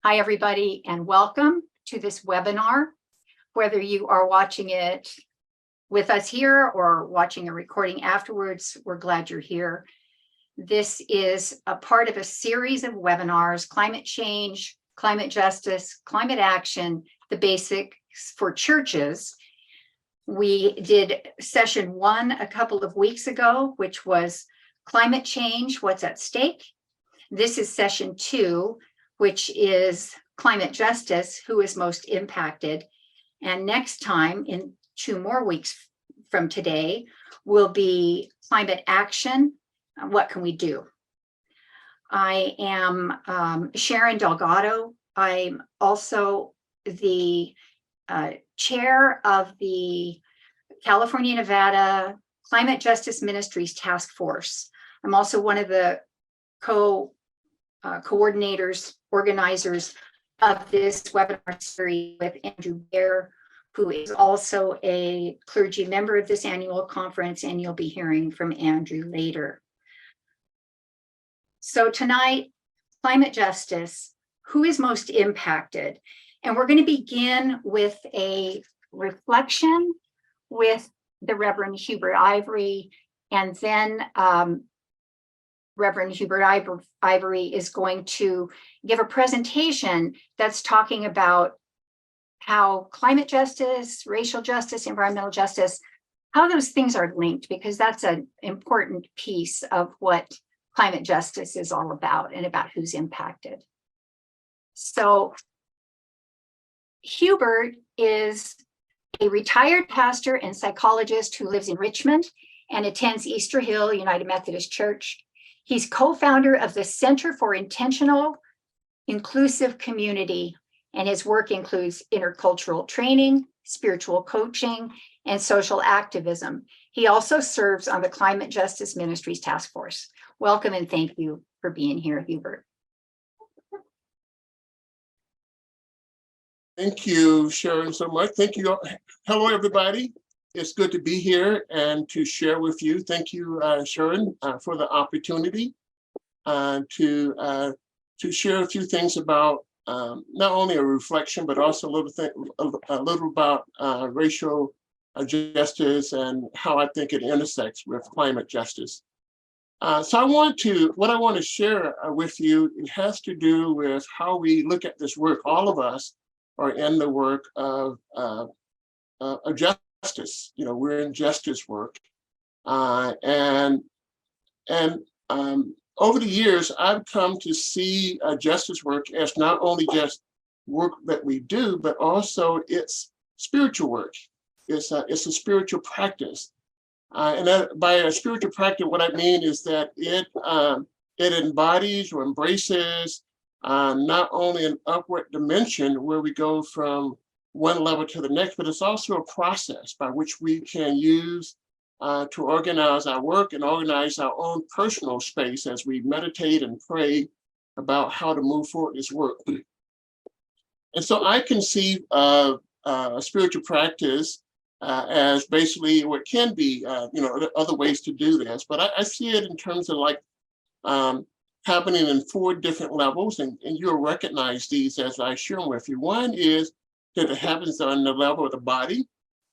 Hi, everybody, and welcome to this webinar. Whether you are watching it with us here or watching a recording afterwards, we're glad you're here. This is a part of a series of webinars: climate change, climate justice, climate action, the basics for churches. We did session 1 a couple of weeks ago, which was climate change, what's at stake. This is session 2, which is climate justice, who is most impacted. And next time, in 2 more weeks from today, will be climate action, what can we do? I am Sharon Delgado. I'm also the chair of the California, Nevada Climate Justice Ministries Task Force. I'm also one of the coordinators, organizers of this webinar series with Andrew Bear, who is also a clergy member of this annual conference, and you'll be hearing from Andrew later. So tonight, climate justice, who is most impacted? And we're going to begin with a reflection with the Reverend Hubert Ivery, and then Reverend Hubert Ivery is going to give a presentation that's talking about how climate justice, racial justice, environmental justice, how those things are linked, because that's an important piece of what climate justice is all about and about who's impacted. So Hubert is a retired pastor and psychologist who lives in Richmond and attends Easter Hill United Methodist Church. He's co-founder of the Center for Intentional Inclusive Community, and his work includes intercultural training, spiritual coaching, and social activism. He also serves on the Climate Justice Ministries Task Force. Welcome and thank you for being here, Hubert. Thank you, Sharon, so much. Thank you. Hello, everybody. It's good to be here and to share with you. Thank you, Sharon, for the opportunity to share a few things about not only a reflection, but also a little about racial justice and how I think it intersects with climate justice. So what I want to share with you, it has to do with how we look at this work. All of us are in the work of justice. You know, we're in justice work, and over the years, I've come to see justice work as not only just work that we do, but also it's spiritual work. It's a spiritual practice, and that, by a spiritual practice, what I mean is that it embodies or embraces not only an upward dimension where we go from one level to the next, but it's also a process by which we can use to organize our work and organize our own personal space as we meditate and pray about how to move forward this work. And so I conceive of a spiritual practice as basically what can be, other ways to do this, but I see it in terms of like happening in 4 different levels, and you'll recognize these as I share them with you. One is that it happens on the level of the body,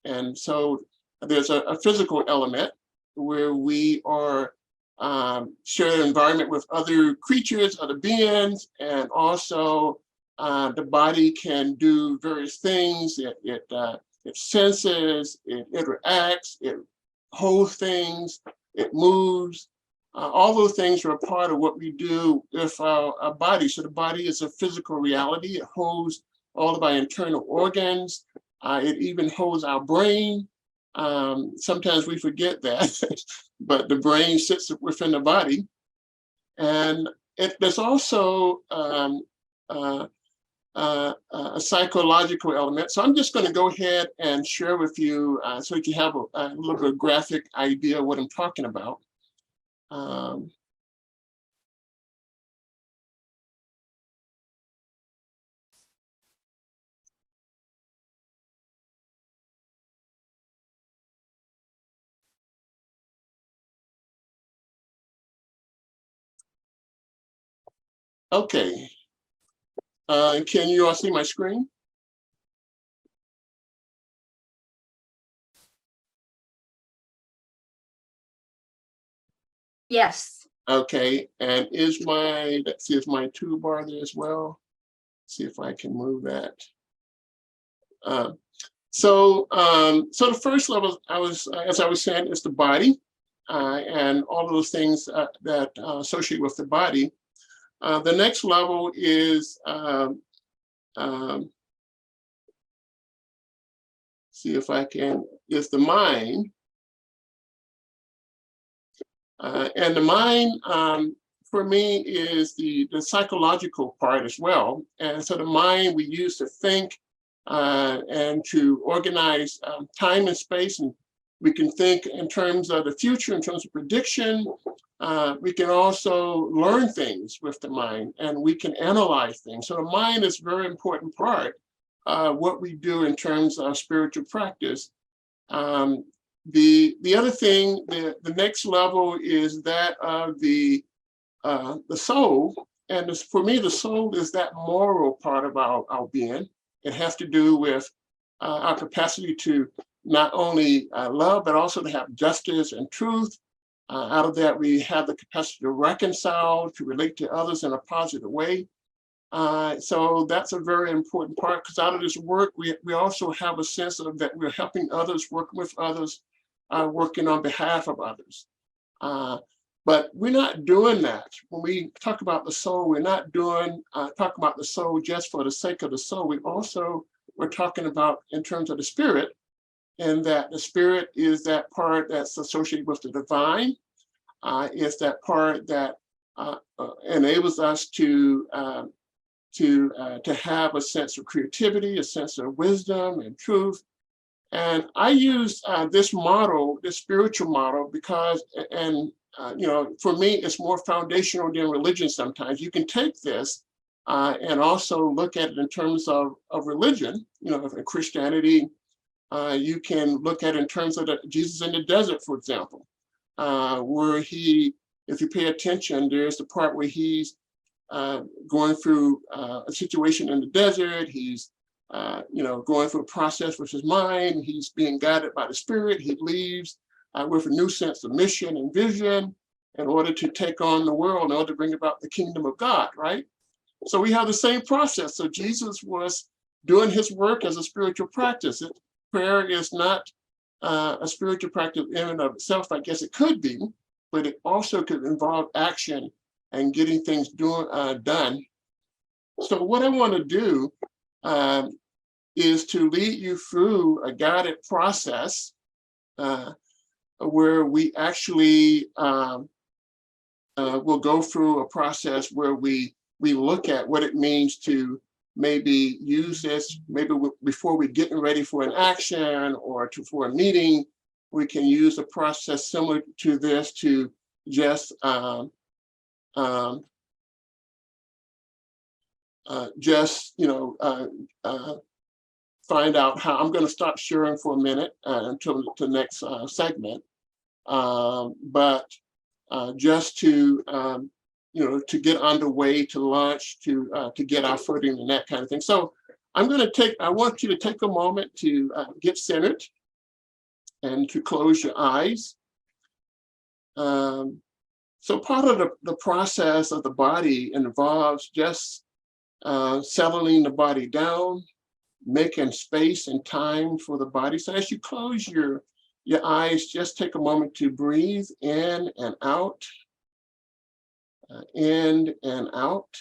and so there's a physical element where we are sharing an environment with other creatures, other beings, and also the body can do various things. It senses, it interacts, it holds things, it moves. All those things are a part of what we do with our body. So the body is a physical reality. It holds all of our internal organs. It even holds our brain. Sometimes we forget that, but the brain sits within the body. And there's also a psychological element. So I'm just going to go ahead and share with you so that you have a little bit of graphic idea of what I'm talking about. Okay, Can you all see my screen? Yes. Okay, and is my, let's see, is my toolbar there as well? See if I can move that. So the first level, as I was saying, is the body, and all of those things that associate with the body. The next level is see if I can, is the mind. And the mind, for me, is the psychological part as well. And so the mind we use to think and to organize time and space. And we can think in terms of the future, in terms of prediction. We can also learn things with the mind, and we can analyze things. So the mind is a very important part of what we do in terms of spiritual practice. The other thing, the next level is that of the soul. And for me, the soul is that moral part of our being. It has to do with our capacity to not only love, but also to have justice and truth. Out of that, we have the capacity to reconcile, to relate to others in a positive way. So that's a very important part, because out of this work, we also have a sense of that we're helping others, working with others, working on behalf of others. But we're not doing that. When we talk about the soul, we're not doing talking about the soul just for the sake of the soul. We're talking about in terms of the spirit, and that the spirit is that part that's associated with the divine. It's that part that enables us to have a sense of creativity, a sense of wisdom and truth. And I use this model, this spiritual model, because, for me, it's more foundational than religion sometimes. You can take this and also look at it in terms of religion, Christianity. You can look at it in terms of Jesus in the desert, for example, where if you pay attention, there's the part where he's going through a situation in the desert. He's going through a process with his mind. He's being guided by the Spirit. He leaves with a new sense of mission and vision in order to take on the world, in order to bring about the kingdom of God, right? So we have the same process. So Jesus was doing his work as a spiritual practice. Prayer is not a spiritual practice in and of itself. I guess it could be, but it also could involve action and getting things done. So what I want to do is to lead you through a guided process where we actually will go through a process where we look at what it means to maybe use this, maybe before we're getting ready for an action or for a meeting. We can use a process similar to this to just find out how. I'm going to stop sharing for a minute until the next segment, but just to get underway, to launch, to get our footing and that kind of thing. So I want you to take a moment to get centered and to close your eyes. So part of the process of the body involves just settling the body down, making space and time for the body. So as you close your eyes, just take a moment to breathe in and out, in and out.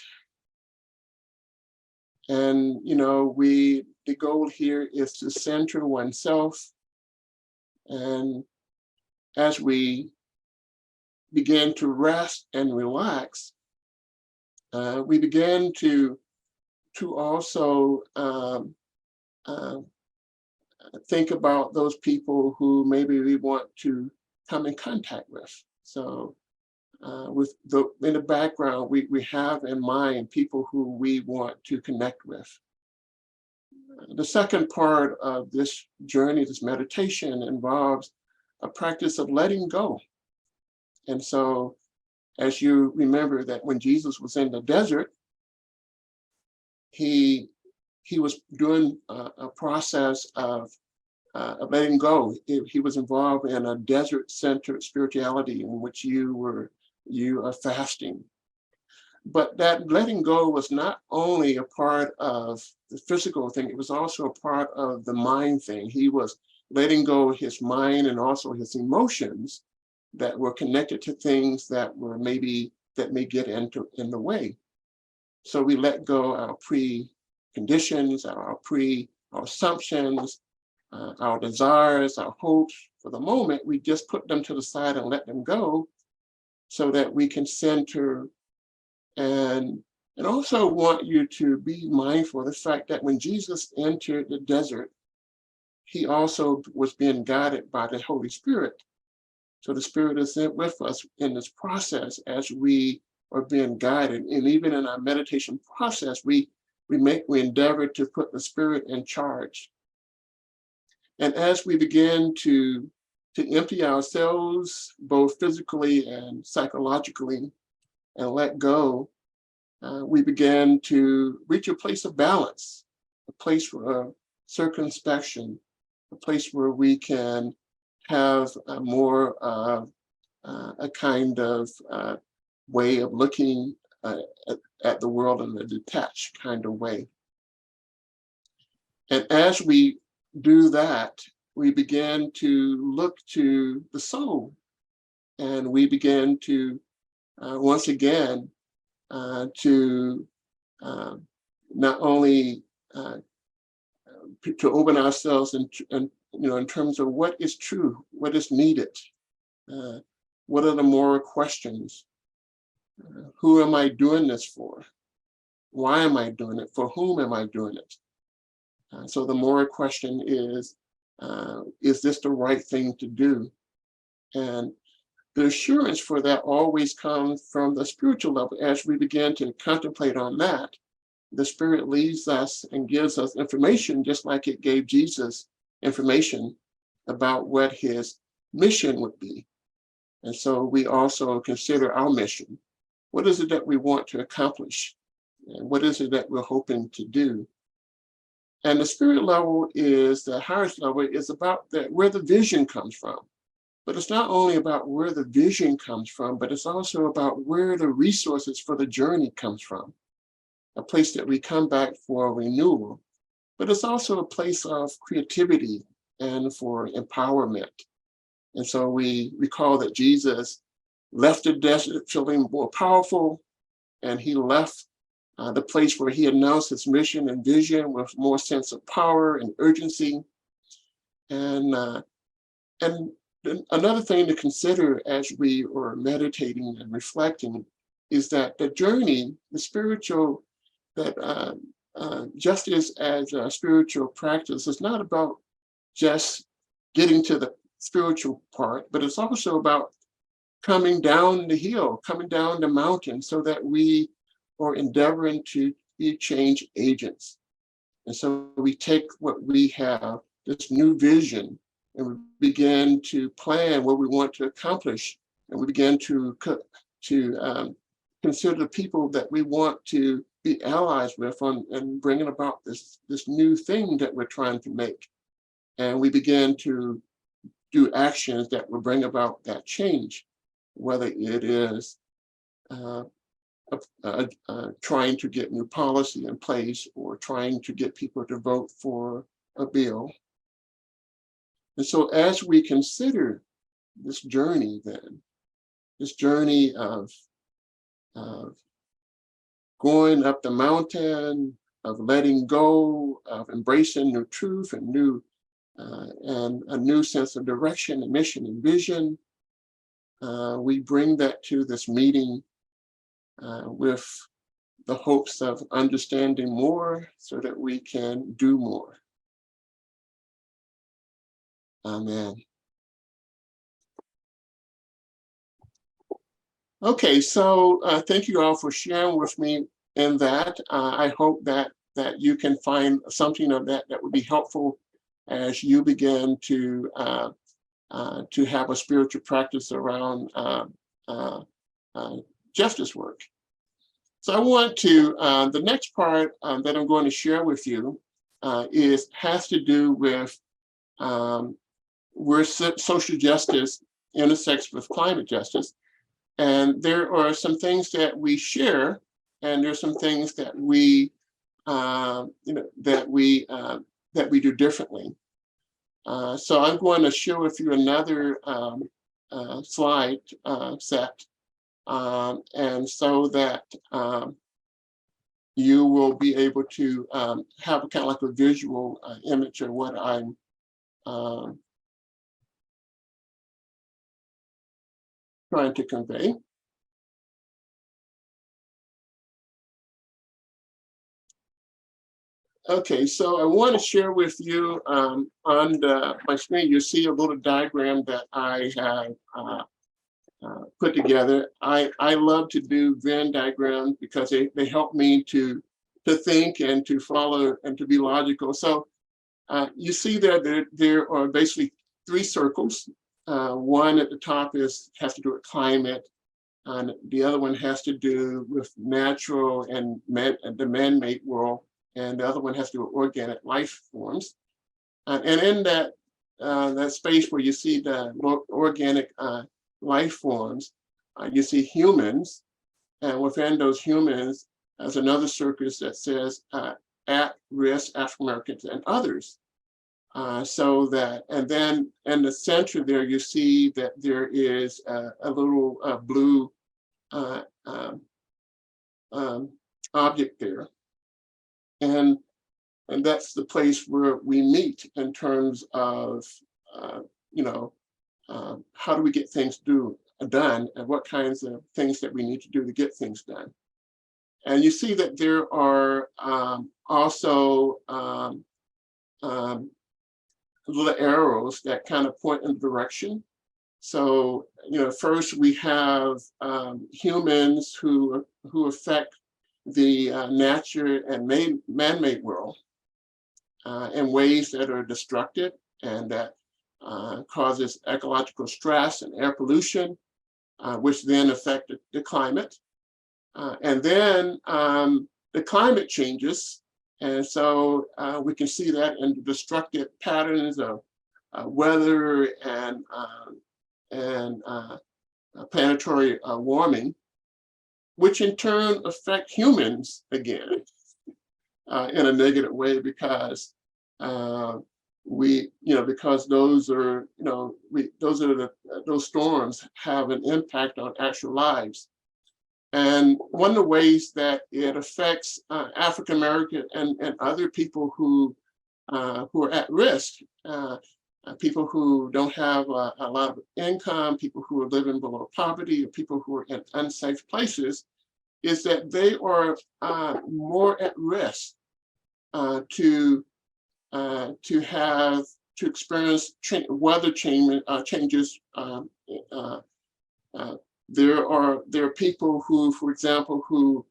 And, the goal here is to center oneself. And as we begin to rest and relax, we begin to also think about those people who maybe we want to come in contact with. So in the background, we have in mind people who we want to connect with. The second part of this journey, this meditation, involves a practice of letting go. And so, as you remember that when Jesus was in the desert, he was doing a process of letting go. He was involved in a desert-centered spirituality in which you are fasting. But that letting go was not only a part of the physical thing, it was also a part of the mind thing. He was letting go of his mind and also his emotions that were connected to things that may get in the way. So we let go our preconditions, our assumptions, our desires, our hopes. For the moment, we just put them to the side and let them go so that we can center. And also want you to be mindful of the fact that when Jesus entered the desert, he also was being guided by the Holy Spirit. So the Spirit is with us in this process as we are being guided. And even in our meditation process, we endeavor to put the Spirit in charge. And as we begin to empty ourselves, both physically and psychologically, and let go, we began to reach a place of balance, a place of circumspection, a place where we can have a more a kind of way of looking at the world in a detached kind of way. And as we do that, we begin to look to the soul, and we begin to once again to not only to open ourselves and in terms of what is true, what is needed, what are the moral questions, who am I doing this for, why am I doing it, for whom am I doing it? So the moral question is this the right thing to do? And the assurance for that always comes from the spiritual level. As we begin to contemplate on that, the Spirit leads us and gives us information, just like it gave Jesus information about what his mission would be. And so we also consider our mission. What is it that we want to accomplish? And what is it that we're hoping to do? And the spirit level is the highest level, is about where the vision comes from. But it's not only about where the vision comes from, but it's also about where the resources for the journey comes from. A place that we come back for renewal, but it's also a place of creativity and for empowerment. And so we recall that Jesus left the desert feeling more powerful, and he left the place where he announced his mission and vision with more sense of power and urgency. And another thing to consider as we are meditating and reflecting is that the journey, the spiritual, that justice as a spiritual practice is not about just getting to the spiritual part, but it's also about coming down the hill, coming down the mountain, so that we are endeavoring to be change agents. And so we take what we have, this new vision, and we begin to plan what we want to accomplish, and we begin to consider the people that we want to be allies with and bringing about this new thing that we're trying to make. And we begin to do actions that will bring about that change, whether it is trying to get new policy in place or trying to get people to vote for a bill. And so as we consider this journey then, this journey of going up the mountain, of letting go, of embracing new truth and a new sense of direction and mission and vision, we bring that to this meeting with the hopes of understanding more so that we can do more. Amen. Okay, so thank you all for sharing with me in that. I hope that you can find something of that would be helpful as you begin to have a spiritual practice around justice work. So I want to, the next part that I'm going to share with you has to do with where social justice intersects with climate justice. And there are some things that we share, and there's some things that we, that we do differently. So I'm going to share with you another slide set, and so that you will be able to have a kind of like a visual image of what I'm trying to convey. Okay, so I want to share with you on my screen, you see a little diagram that I have put together. I love to do Venn diagrams because they help me to think and to follow and to be logical. So you see that there are basically three circles. One at the top has to do with climate, and the other one has to do with natural and the man-made world, and the other one has to do with organic life forms. And in that space where you see the organic life forms, you see humans, and within those humans, there's another circle that says at-risk African Americans and others. So that, and then in the center there, you see that there is a little blue object there. And that's the place where we meet in terms of, how do we get things done, and what kinds of things that we need to do to get things done. And you see that there are also little arrows that kind of point in the direction. So, first we have humans who affect the natural and man-made world in ways that are destructive and that causes ecological stress and air pollution, which then affect the climate. And then the climate changes. And so we can see that in the destructive patterns of weather and planetary warming, which in turn affect humans again in a negative way, because because those are, those storms have an impact on actual lives. And one of the ways that it affects African American and other people who are at risk, people who don't have a lot of income, people who are living below poverty, or people who are in unsafe places, is that they are more at risk to experience weather changes. There are people who, for example, who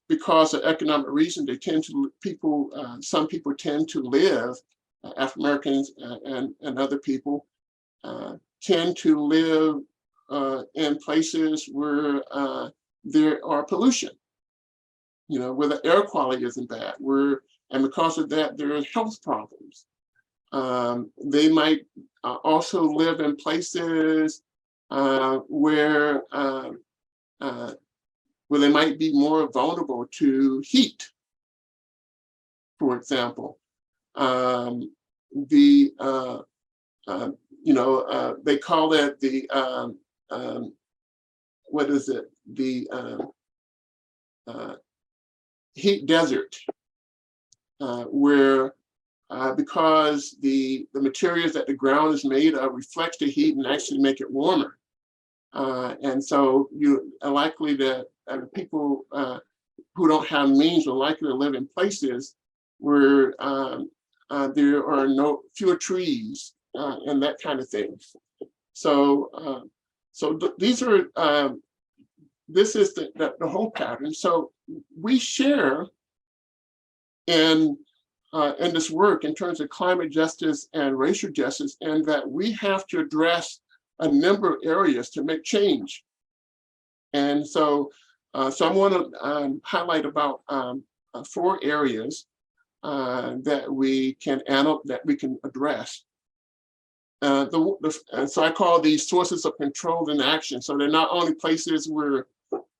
because of economic reason, some people tend to live, African Americans and other people tend to live in places where there are pollution, where the air quality isn't bad, and because of that, there are health problems. They might also live in places where they might be more vulnerable to heat, for example. They call it the heat desert, where because the materials that the ground is made of reflects the heat and actually make it warmer. And so you are likely that people who don't have means are likely to live in places where there are fewer trees and that kind of thing. So this is the whole pattern. So we share in this work in terms of climate justice and racial justice, and that we have to address a number of areas to make change. And so So I want to highlight about 4 areas that we can address. And so I call these sources of control and action. So they're not only places where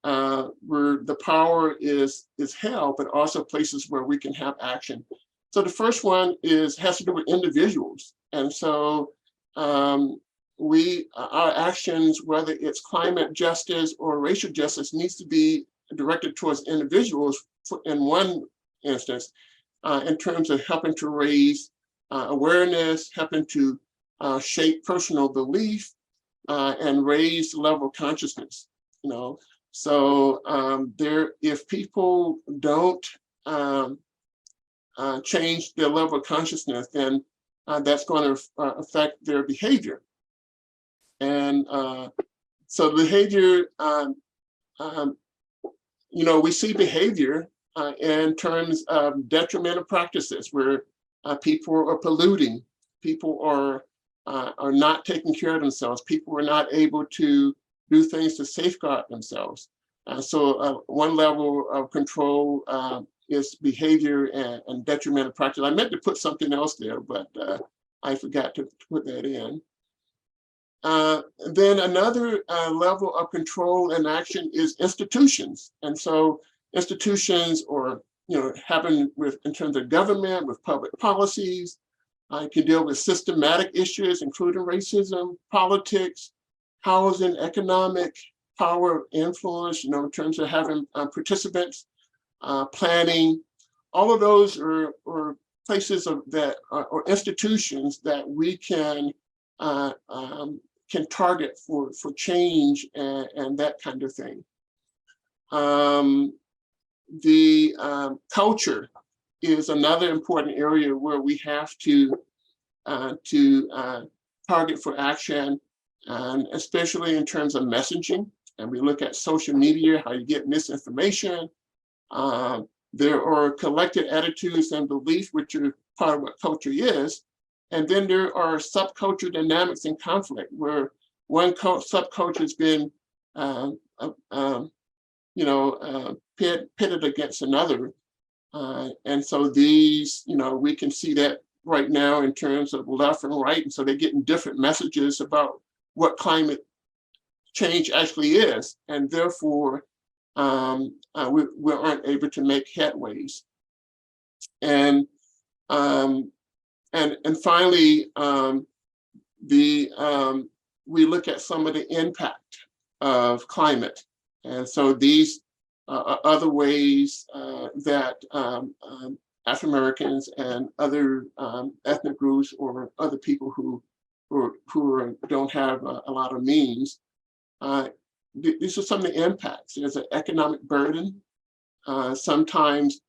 the power is held, but also places where we can have action. So the first one has to do with individuals, and so our actions, whether it's climate justice or racial justice, needs to be directed towards individuals. In one instance, in terms of helping to raise awareness, helping to shape personal belief, and raise the level of consciousness. So if people don't change their level of consciousness, then that's going to affect their behavior. And so behavior, we see behavior in terms of detrimental practices where people are polluting, people are not taking care of themselves, people are not able to do things to safeguard themselves. So one level of control is behavior and detrimental practice. I meant to put something else there, but I forgot to put that in. Then another level of control and action is institutions. And so institutions, or having in terms of government, with public policies, can deal with systematic issues, including racism, politics, housing, economic power, influence, in terms of having participants, planning. All of those are places or institutions that we can target for change and that kind of thing. The culture is another important area where we have to target for action, and especially in terms of messaging. And we look at social media, how you get misinformation. There are collective attitudes and beliefs, which are part of what culture is. And then there are subculture dynamics and conflict, where one subculture has been pitted against another. And so these, we can see that right now in terms of left and right. And so they're getting different messages about what climate change actually is. And therefore, we aren't able to make headways. And finally, we look at some of the impact of climate. And so these are other ways that African Americans and other ethnic groups or other people who don't have a lot of means, these are some of the impacts. There's an economic burden. Sometimes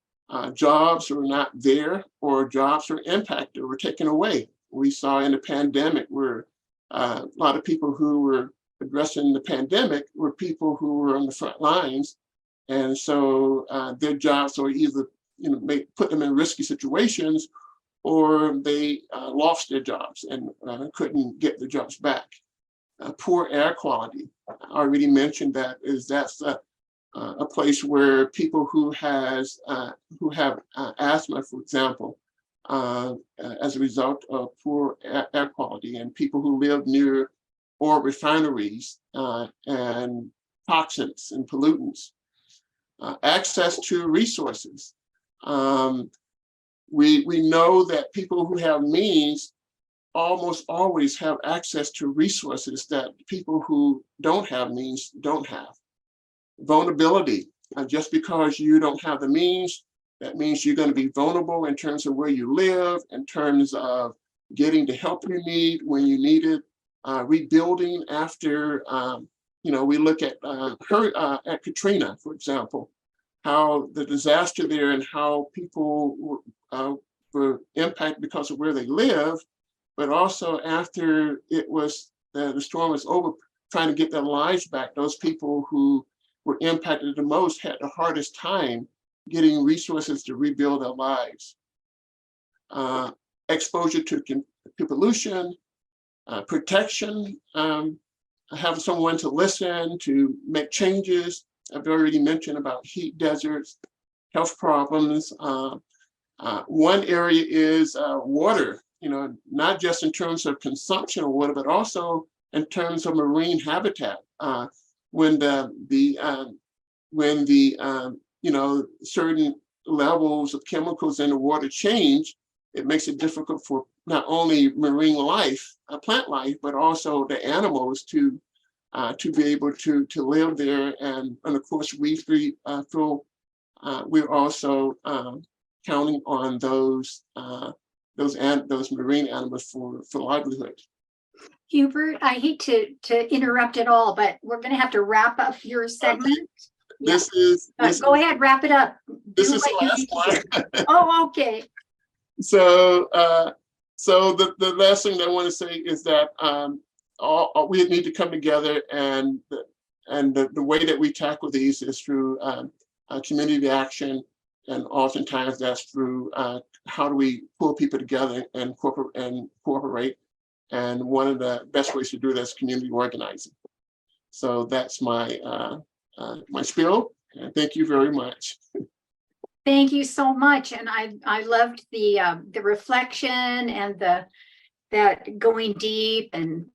jobs are not there, or jobs are impacted or taken away. We saw in the pandemic where a lot of people who were addressing the pandemic were people who were on the front lines. And so their jobs are either, may put them in risky situations, or they lost their jobs and couldn't get their jobs back. Poor air quality, I already mentioned that's a place where people who have asthma, for example, as a result of poor air quality, and people who live near oil refineries and toxins and pollutants. Access to resources. We know that people who have means almost always have access to resources that people who don't have means don't have. Vulnerability. Just because you don't have the means, that means you're going to be vulnerable in terms of where you live, in terms of getting the help you need when you need it, rebuilding after, we look at Katrina, for example, how the disaster there and how people were impacted because of where they live, but also after the storm was over, trying to get their lives back. Those people who were impacted the most had the hardest time getting resources to rebuild their lives. Exposure to pollution, protection, have someone to listen, to make changes, I've already mentioned about heat deserts, health problems. One area is water, not just in terms of consumption of water, but also in terms of marine habitat. When certain levels of chemicals in the water change, it makes it difficult for not only marine life, plant life, but also the animals to be able to live there. And of course, we're also counting on those marine animals for livelihood. Hubert, I hate to interrupt at all, but we're going to have to wrap up your segment. This Go ahead, wrap it up. This is the last one. Oh, okay. So the last thing that I want to say is that all we need to come together, and the way that we tackle these is through community action, and oftentimes that's through how do we pull people together and cooperate. And one of the best ways to do that is community organizing. So that's my my spiel, and thank you very much. Thank you so much, and I loved the reflection and that going deep and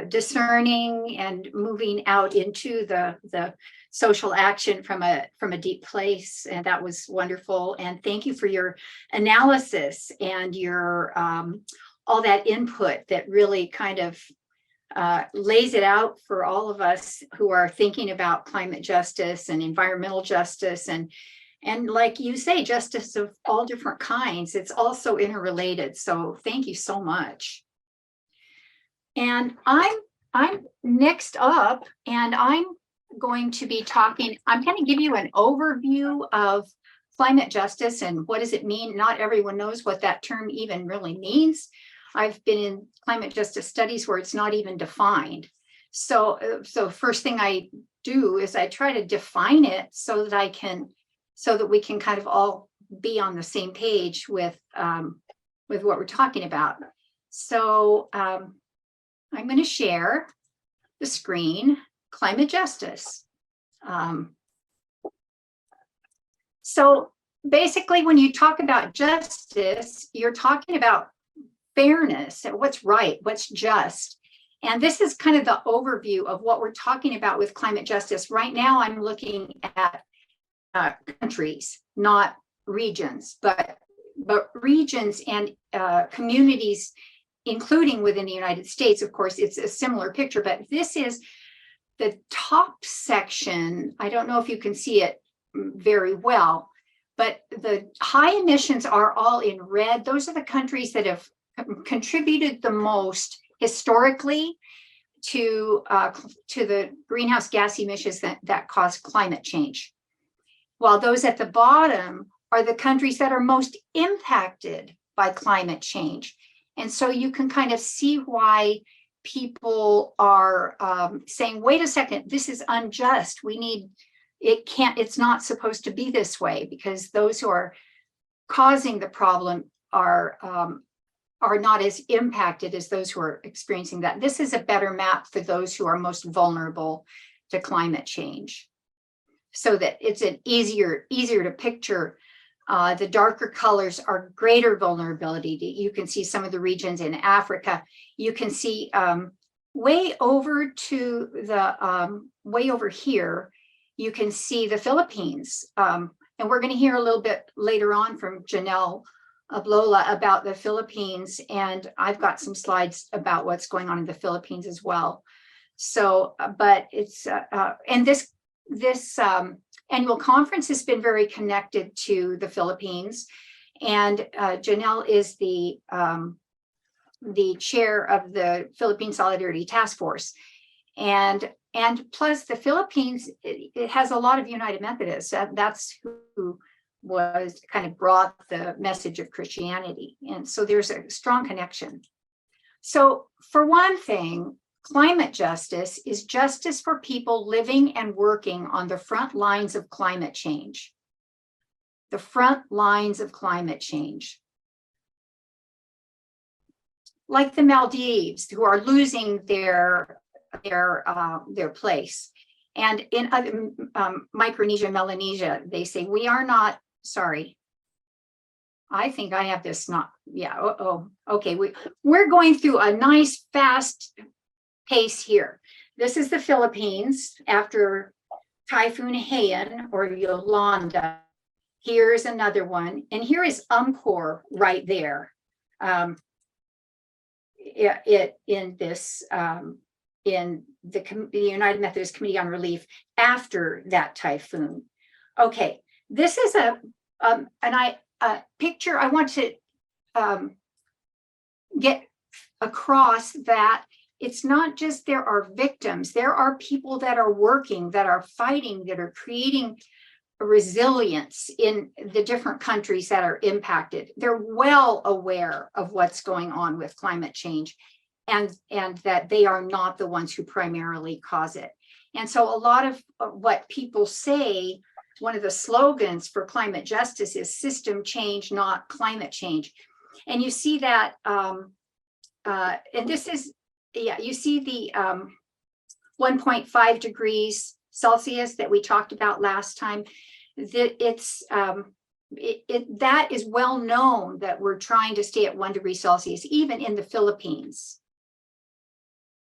discerning and moving out into the social action from a deep place, and that was wonderful. And thank you for your analysis and your all that input that really kind of lays it out for all of us who are thinking about climate justice and environmental justice and like you say, justice of all different kinds. It's also interrelated. So thank you so much. And I'm next up, and I'm going to be talking, I'm going to give you an overview of climate justice and what does it mean. Not everyone knows what that term even really means. I've been in climate justice studies where it's not even defined. So first thing I do is I try to define it so that we can kind of all be on the same page with what we're talking about. So I'm going to share the screen, climate justice. So basically, when you talk about justice, you're talking about fairness, what's right, what's just. And this is kind of the overview of what we're talking about with climate justice. Right now, I'm looking at countries, not regions, but regions and communities, including within the United States. Of course, it's a similar picture, but this is the top section. I don't know if you can see it very well, but the high emissions are all in red. Those are the countries that have contributed the most historically to the greenhouse gas emissions that cause climate change. While those at the bottom are the countries that are most impacted by climate change. And so you can kind of see why people are saying, wait a second, this is unjust. It's not supposed to be this way, because those who are causing the problem are not as impacted as those who are experiencing that. This is a better map for those who are most vulnerable to climate change, so that it's an easier to picture. The darker colors are greater vulnerability. You can see some of the regions in Africa. You can see way over to the way over here, you can see the Philippines. And we're going to hear a little bit later on from Jeanelle Ablola about the Philippines. And I've got some slides about what's going on in the Philippines as well. So, but it's, and this annual conference has been very connected to the Philippines. And Jeanelle is the chair of the Philippine Solidarity Task Force. And plus the Philippines, it has a lot of United Methodists. That's who was kind of brought the message of Christianity. And so there's a strong connection. So for one thing, climate justice is justice for people living and working on the front lines of climate change. The front lines of climate change. Like the Maldives, who are losing their place. And in other, Micronesia, Melanesia, they say, we are not, sorry. I think I have this not, yeah, okay. We're going through a nice, fast pace here. This is the Philippines after Typhoon Haiyan or Yolanda. Here's another one. And here is Umpqua right there. In this, in the United Methodist Committee on Relief after that typhoon. Okay, this is a picture I want to get across that it's not just there are victims, there are people that are working, that are fighting, that are creating resilience in the different countries that are impacted. They're well aware of what's going on with climate change and that they are not the ones who primarily cause it. And so a lot of what people say, one of the slogans for climate justice is system change, not climate change. And you see that, and this is, yeah, you see the 1.5 degrees Celsius that we talked about last time, that it's that is well known that we're trying to stay at 1 degree Celsius, even in the Philippines.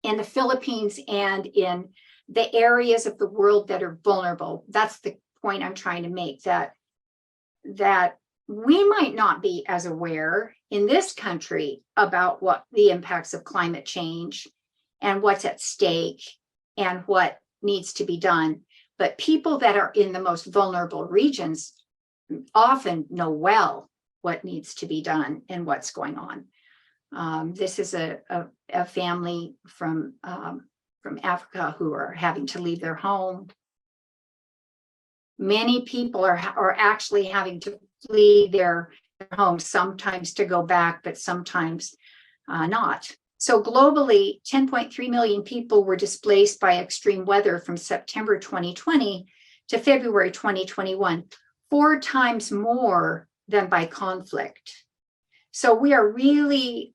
In the Philippines and in the areas of the world that are vulnerable. That's the point I'm trying to make, that we might not be as aware in this country about what the impacts of climate change and what's at stake and what needs to be done. But people that are in the most vulnerable regions often know well what needs to be done and what's going on. This is a family from Africa who are having to leave their home. Many people are actually having to flee their homes, sometimes to go back, but sometimes not. So globally, 10.3 million people were displaced by extreme weather from September 2020 to February 2021, 4 times more than by conflict. So we are really,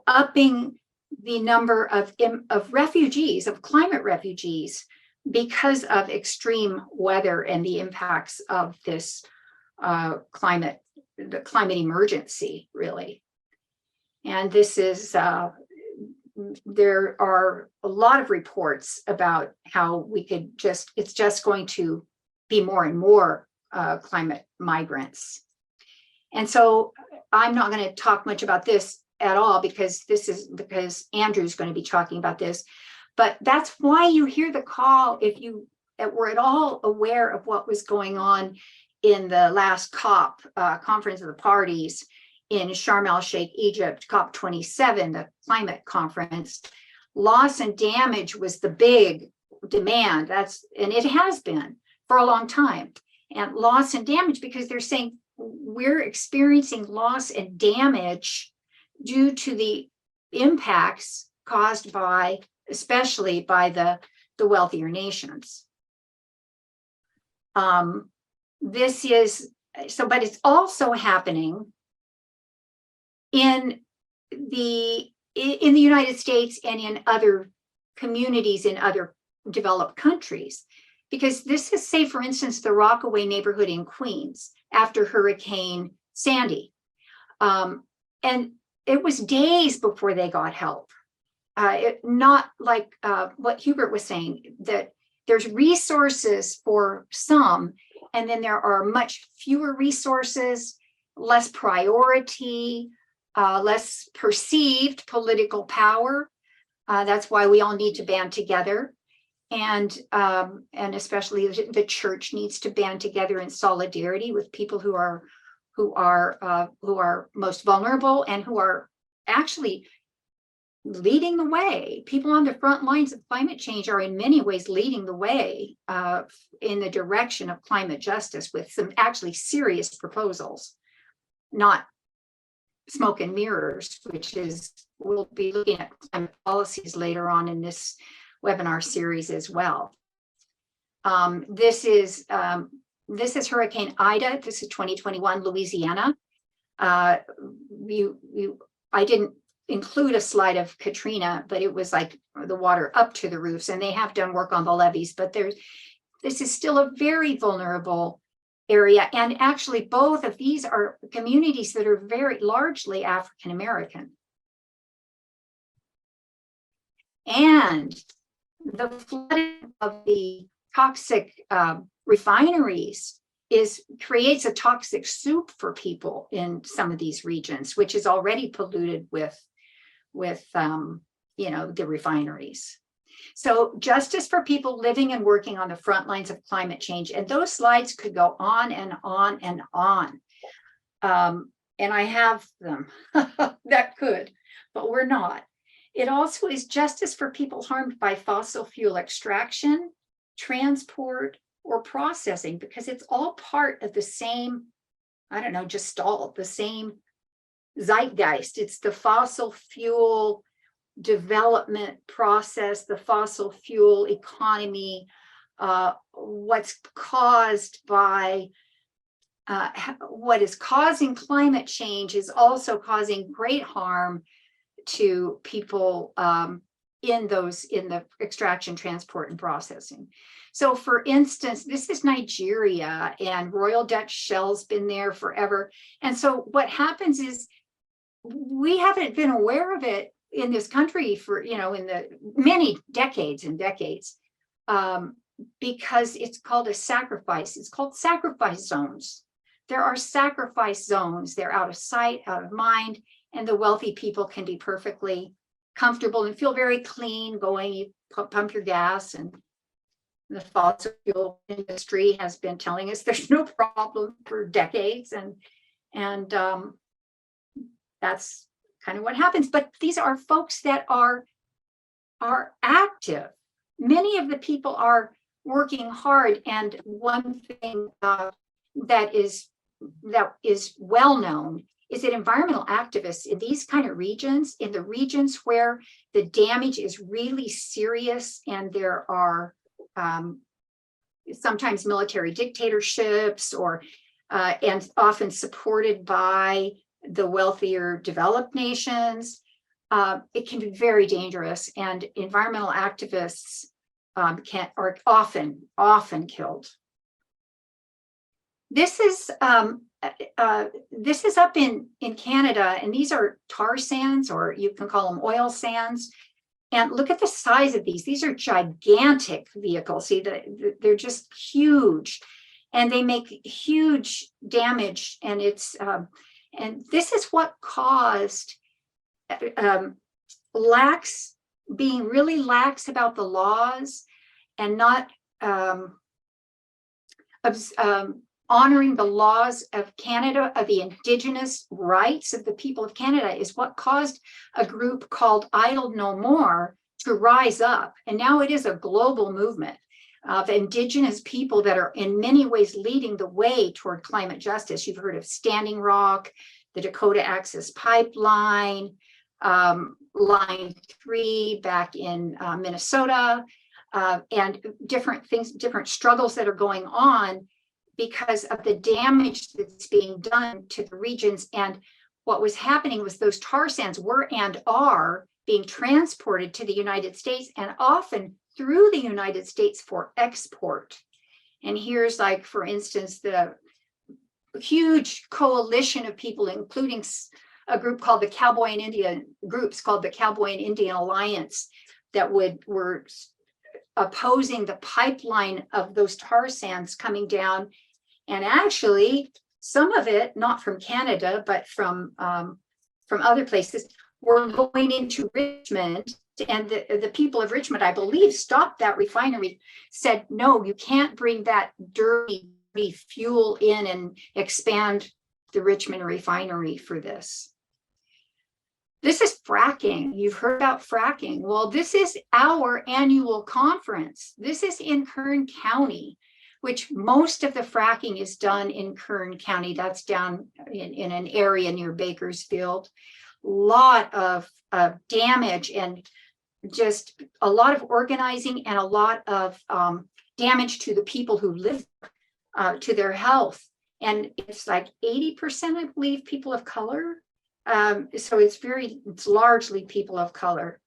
upping the number of refugees, of climate refugees, because of extreme weather and the impacts of this the climate emergency, really. And this is, there are a lot of reports about how we could it's just going to be more and more climate migrants. And so I'm not going to talk much about this at all because Andrew's going to be talking about this. But that's why you hear the call, if you were at all aware of what was going on in the last COP, Conference of the Parties in Sharm el-Sheikh, Egypt, COP27, the climate conference. Loss and damage was the big demand. And it has been for a long time. And loss and damage, because they're saying we're experiencing loss and damage due to the impacts caused by, especially by the wealthier nations. This is, but it's also happening in the United States and in other communities in other developed countries. Because this is, say, for instance, the Rockaway neighborhood in Queens after Hurricane Sandy. And it was days before they got help. Not like what Hubert was saying, that there's resources for some, and then there are much fewer resources, less priority, less perceived political power. That's why we all need to band together. And especially the church needs to band together in solidarity with people who are most vulnerable and who are actually leading the way. People on the front lines of climate change are in many ways leading the way in the direction of climate justice with some actually serious proposals, not smoke and mirrors, which is, we'll be looking at climate policies later on in this webinar series as well. This is Hurricane Ida. This is 2021 Louisiana. I didn't include a slide of Katrina, but it was like the water up to the roofs, and they have done work on the levees, but this is still a very vulnerable area. And actually, both of these are communities that are very largely African American. And the flooding of the toxic refineries creates a toxic soup for people in some of these regions, which is already polluted with the refineries. So justice for people living and working on the front lines of climate change. And those slides could go on and on and on. And I have them that could, but we're not. It also is justice for people harmed by fossil fuel extraction, transport, or processing, because it's all part of the same, I don't know, gestalt, the same zeitgeist. It's the fossil fuel development process, the fossil fuel economy, what's caused by what is causing climate change is also causing great harm to people in the extraction, transport, and processing. So for instance, this is Nigeria, and Royal Dutch Shell's been there forever. And so what happens is we haven't been aware of it in this country for, in the many decades and decades, because it's called a sacrifice. It's called sacrifice zones. There are sacrifice zones. They're out of sight, out of mind, and the wealthy people can be perfectly comfortable and feel very clean going. You pump your gas, and the fossil fuel industry has been telling us there's no problem for decades, and that's kind of what happens. But these are folks that are active. Many of the people are working hard, and one thing that is well known is that environmental activists in these kind of regions, in the regions where the damage is really serious, and there are sometimes military dictatorships, and often supported by the wealthier developed nations, it can be very dangerous, and environmental activists are often killed. This is up in Canada, and these are tar sands, or you can call them oil sands. And look at the size of these. These are gigantic vehicles. See, they're just huge, and they make huge damage. And and this is what caused being really lax about the laws, and not honoring the laws of Canada, of the Indigenous rights of the people of Canada, is what caused a group called Idle No More to rise up. And now it is a global movement of Indigenous people that are in many ways leading the way toward climate justice. You've heard of Standing Rock, the Dakota Access Pipeline, Line 3 back in Minnesota, and different things, different struggles that are going on because of the damage that's being done to the regions. And what was happening was those tar sands were and are being transported to the United States, and often through the United States for export. And here's, like, for instance, the huge coalition of people, including a group called the Cowboy and Indian groups called the Cowboy and Indian Alliance, that were opposing the pipeline of those tar sands coming down. And actually, some of it, not from Canada, but from other places, were going into Richmond. And the people of Richmond, I believe, stopped that refinery, said, no, you can't bring that dirty fuel in and expand the Richmond refinery for this. This is fracking. You've heard about fracking. Well, this is our annual conference. This is in Kern County, which most of the fracking is done in Kern County. That's down in an area near Bakersfield. Lot of damage, and just a lot of organizing, and a lot of damage to the people who live, to their health. And it's like 80%, I believe, people of color So it's largely people of color.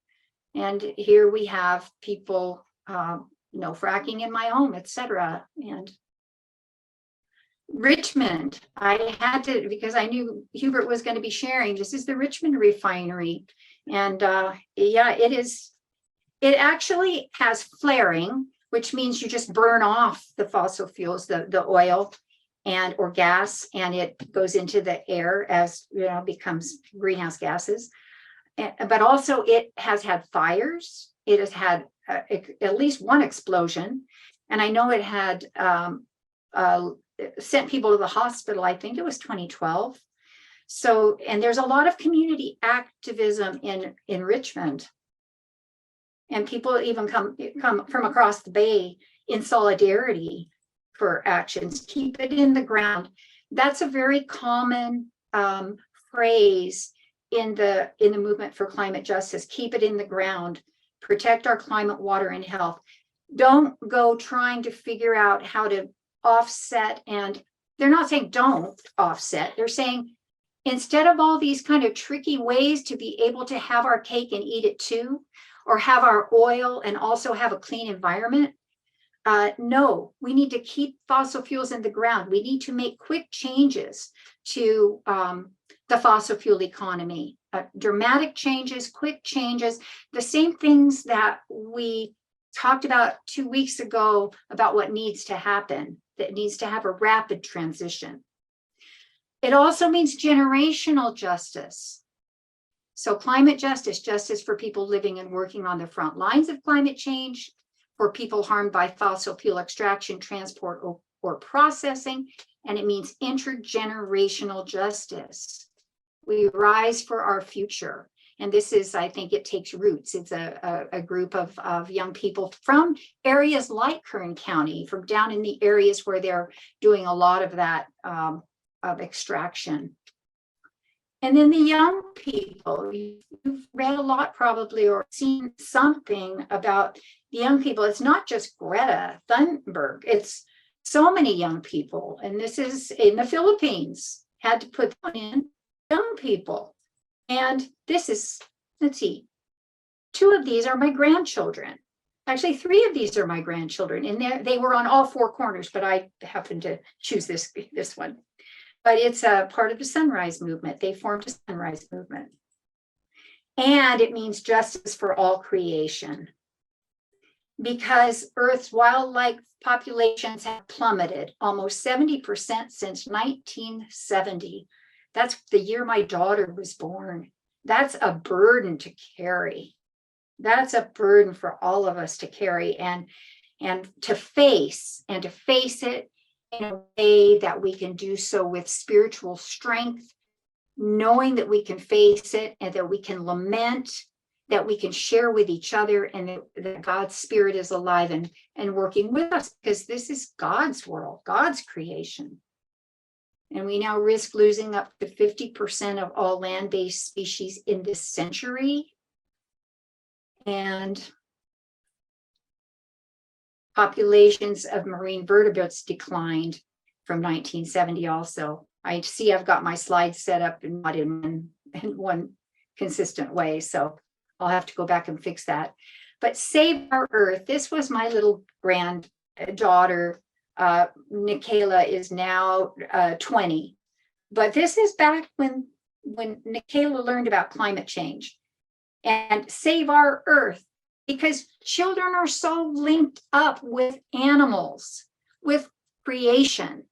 And here we have people, no fracking in my home, etc. And Richmond, I had to, because I knew Hubert was going to be sharing, this is the Richmond refinery. And yeah, it actually has flaring, which means you just burn off the fossil fuels, the oil or gas, and it goes into the air as becomes greenhouse gases. But also it has had fires. It has had at least one explosion, and I know it had sent people to the hospital. I think it was 2012. So, and there's a lot of community activism in Richmond, and people even come from across the bay in solidarity for actions. Keep it in the ground. That's a very common phrase in the movement for climate justice. Keep it in the ground. Protect our climate, water, and health. Don't go trying to figure out how to offset. And they're not saying don't offset. They're saying instead of all these kind of tricky ways to be able to have our cake and eat it too, or have our oil and also have a clean environment, no, we need to keep fossil fuels in the ground. We need to make quick changes to the fossil fuel economy, dramatic changes, quick changes, the same things that we talked about 2 weeks ago about what needs to happen, that needs to have a rapid transition. It also means generational justice. So climate justice, justice for people living and working on the front lines of climate change, for people harmed by fossil fuel extraction, transport, or processing, and it means intergenerational justice. We rise for our future. And this is, I think it takes roots. It's a group of young people from areas like Kern County, from down in the areas where they're doing a lot of that of extraction. And then the young people, you've read a lot probably or seen something about the young people. It's not just Greta Thunberg, it's so many young people. And this is in the Philippines, had to put in young people. And this is, let's see, 2 of these are my grandchildren. Actually, 3 of these are my grandchildren. And they were on all 4 corners, but I happened to choose this one. But it's a part of the Sunrise Movement. They formed a Sunrise Movement. And it means justice for all creation. Because Earth's wildlife populations have plummeted almost 70% since 1970. That's the year my daughter was born. That's a burden to carry. That's a burden for all of us to carry and to face it in a way that we can do so with spiritual strength, knowing that we can face it and that we can lament, that we can share with each other, and that God's Spirit is alive and working with us, because this is God's world, God's creation. And we now risk losing up to 50% of all land-based species in this century. And populations of marine vertebrates declined from 1970 also. I see I've got my slides set up and not in one consistent way, so I'll have to go back and fix that. But Save Our Earth, this was my little granddaughter. Nikayla is now 20. But this is back when Nikayla learned about climate change. And Save Our Earth, because children are so linked up with animals, with creation.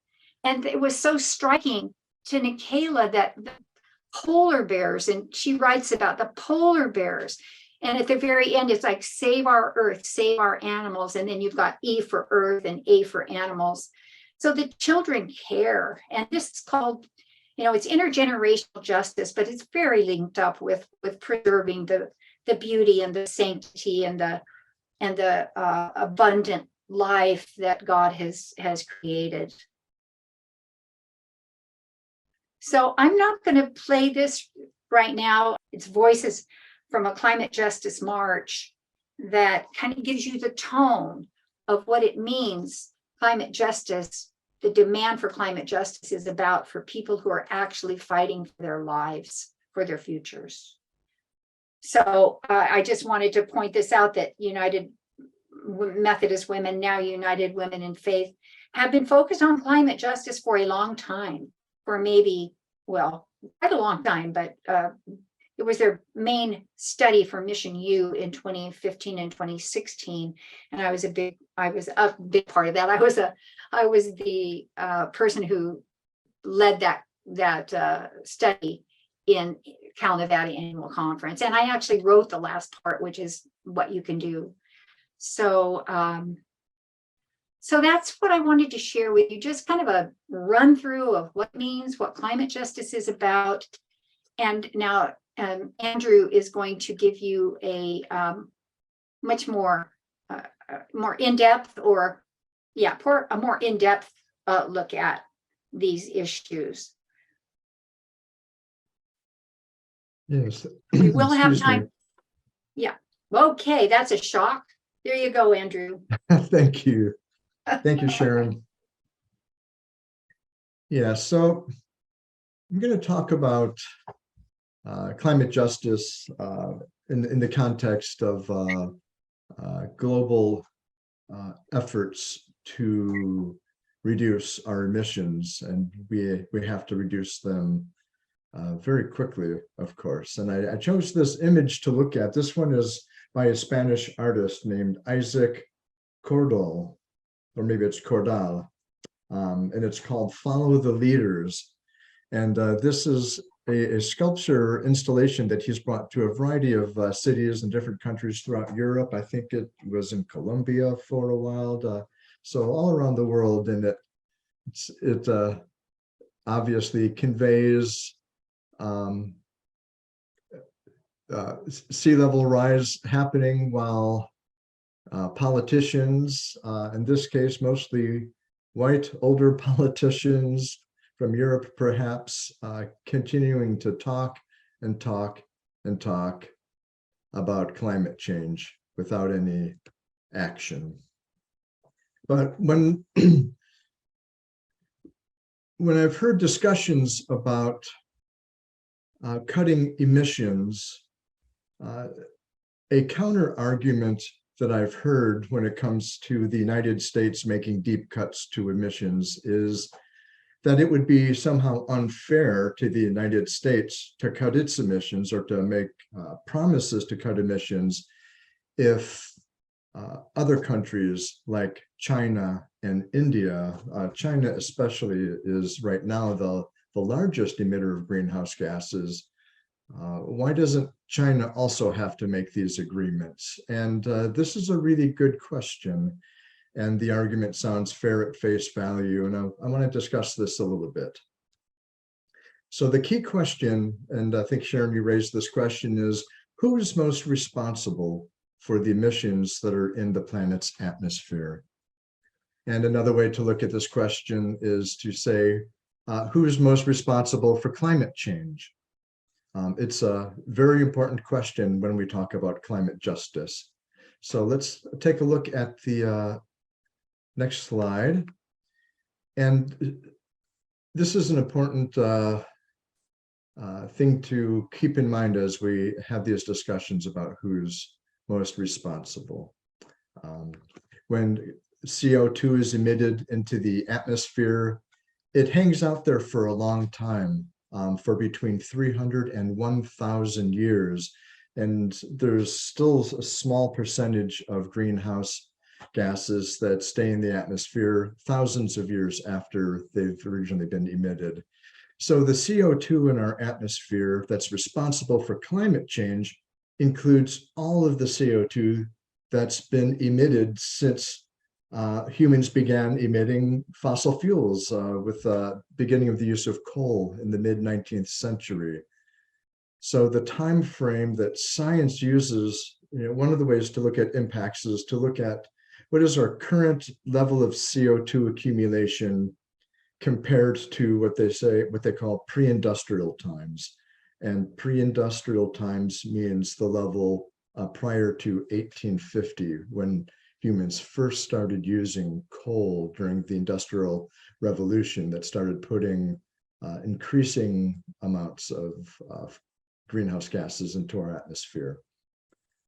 And it was so striking to Nikayla that the polar bears, and she writes about the polar bears. And at the very end, it's like, save our earth, save our animals. And then you've got E for earth and A for animals. So the children care. And this is called, it's intergenerational justice, but it's very linked up with preserving the beauty and the sanctity and the abundant life that God has created. So I'm not going to play this right now. It's voices from a climate justice march that kind of gives you the tone of what it means. Climate justice, the demand for climate justice is about for people who are actually fighting for their lives, for their futures. So I just wanted to point this out, that United Methodist Women, now United Women in Faith, have been focused on climate justice for a long time, for maybe, well, quite a long time, but it was their main study for Mission U in 2015 and 2016. And I was a big part of that. I was the person who led that study in Cal Nevada Annual Conference. And I actually wrote the last part, which is what you can do. So, so that's what I wanted to share with you, just kind of a run through of what it means, what climate justice is about. And now Andrew is going to give you a much more in-depth, or a more in-depth look at these issues. Yes. We will have Excuse time. me. Yeah. Okay, that's a shock. There you go, Andrew. Thank you. Thank you, Sharon. Yeah, so I'm going to talk about climate justice in the context of global efforts to reduce our emissions, and we have to reduce them very quickly, of course. And I chose this image to look at. This one is by a Spanish artist named Isaac Cordal, or maybe it's Cordal, and it's called "Follow the Leaders." And this is a sculpture installation that he's brought to a variety of cities and different countries throughout Europe. I think it was in Colombia for a while, so all around the world. And it obviously conveys sea level rise happening while politicians, in this case mostly white older politicians from Europe perhaps, continuing to talk and talk and talk about climate change without any action. But when I've heard discussions about cutting emissions, a counter argument that I've heard when it comes to the United States making deep cuts to emissions is that it would be somehow unfair to the United States to cut its emissions, or to make promises to cut emissions, if other countries like China and India, China especially is right now the largest emitter of greenhouse gases. Why doesn't China also have to make these agreements? And this is a really good question. And the argument sounds fair at face value. And I want to discuss this a little bit. So the key question, and I think Sharon, you raised this question, is who is most responsible for the emissions that are in the planet's atmosphere? And another way to look at this question is to say, who is most responsible for climate change? It's a very important question when we talk about climate justice. So let's take a look at the next slide. And this is an important thing to keep in mind as we have these discussions about who's most responsible. When CO2 is emitted into the atmosphere, it hangs out there for a long time, for between 300 and 1,000 years. And there's still a small percentage of greenhouse gases that stay in the atmosphere thousands of years after they've originally been emitted. So the CO2 in our atmosphere that's responsible for climate change includes all of the CO2 that's been emitted since humans began emitting fossil fuels with the beginning of the use of coal in the mid-19th century. So the time frame that science uses, one of the ways to look at impacts is to look at what is our current level of CO2 accumulation compared to what they call pre-industrial times. And pre-industrial times means the level prior to 1850, when humans first started using coal during the Industrial Revolution that started putting increasing amounts of greenhouse gases into our atmosphere.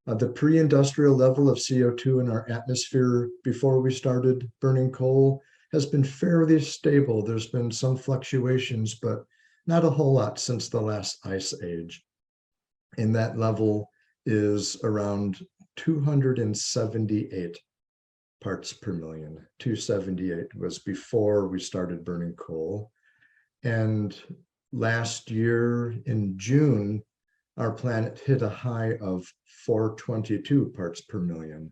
The pre-industrial level of CO2 in our atmosphere before we started burning coal has been fairly stable. There's been some fluctuations, but not a whole lot since the last ice age. And that level is around 278 parts per million. 278 was before we started burning coal. And last year in June, our planet hit a high of 422 parts per million.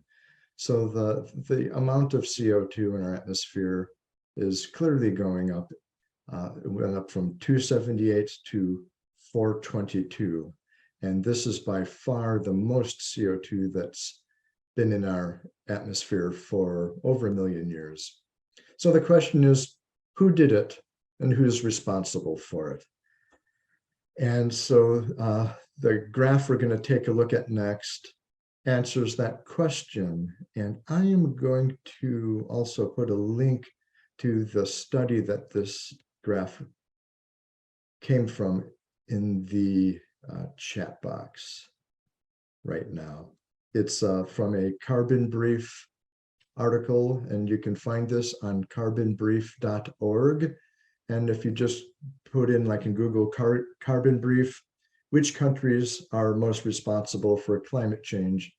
So the amount of CO2 in our atmosphere is clearly going up. It went up from 278 to 422. And this is by far the most CO2 that's been in our atmosphere for over 1 million years. So the question is, who did it and who's responsible for it? And so the graph we're going to take a look at next answers that question. And I am going to also put a link to the study that this graph came from in the chat box right now. It's from a Carbon Brief article, and you can find this on carbonbrief.org. And if you just put in, like in Google, Carbon Brief, which countries are most responsible for climate change,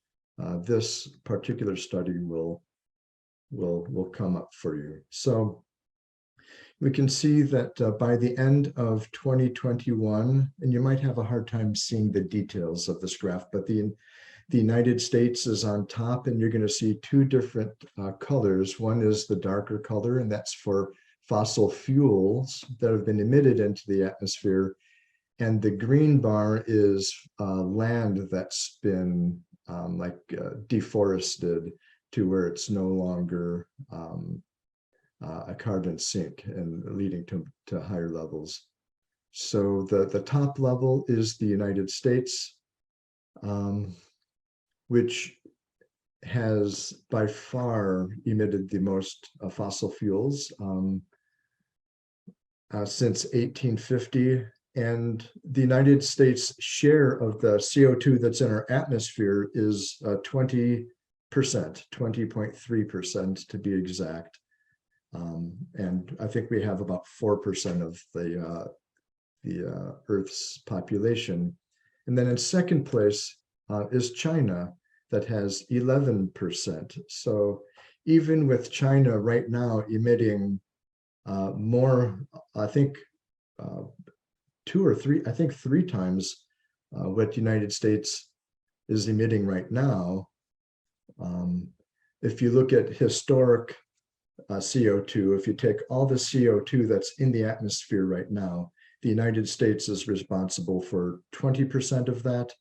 this particular study will come up for you. So we can see that by the end of 2021, and you might have a hard time seeing the details of this graph, but the United States is on top, and you're going to see two different colors. One is the darker color, and that's for fossil fuels that have been emitted into the atmosphere. And the green bar is land that's been deforested to where it's no longer a carbon sink and leading to higher levels. So the top level is the United States, which has by far emitted the most fossil fuels since 1850. And the United States share of the CO2 that's in our atmosphere is 20%, 20.3% to be exact. And I think we have about 4% of the Earth's population. And then in second place is China, that has 11%. So even with China right now emitting more, I think three times what the United States is emitting right now. If you look at historic CO2, if you take all the CO2 that's in the atmosphere right now, the United States is responsible for 20% of that.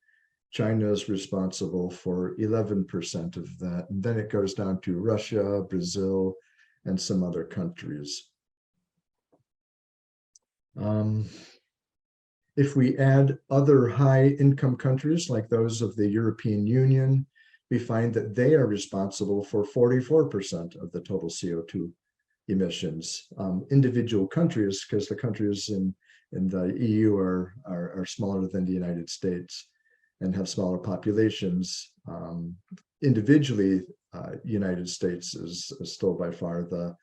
China is responsible for 11% of that. And then it goes down to Russia, Brazil, and some other countries. If we add other high-income countries like those of the European Union, we find that they are responsible for 44% of the total CO2 emissions. Individual countries, because the countries in the EU are smaller than the United States and have smaller populations. Individually, United States is still by far the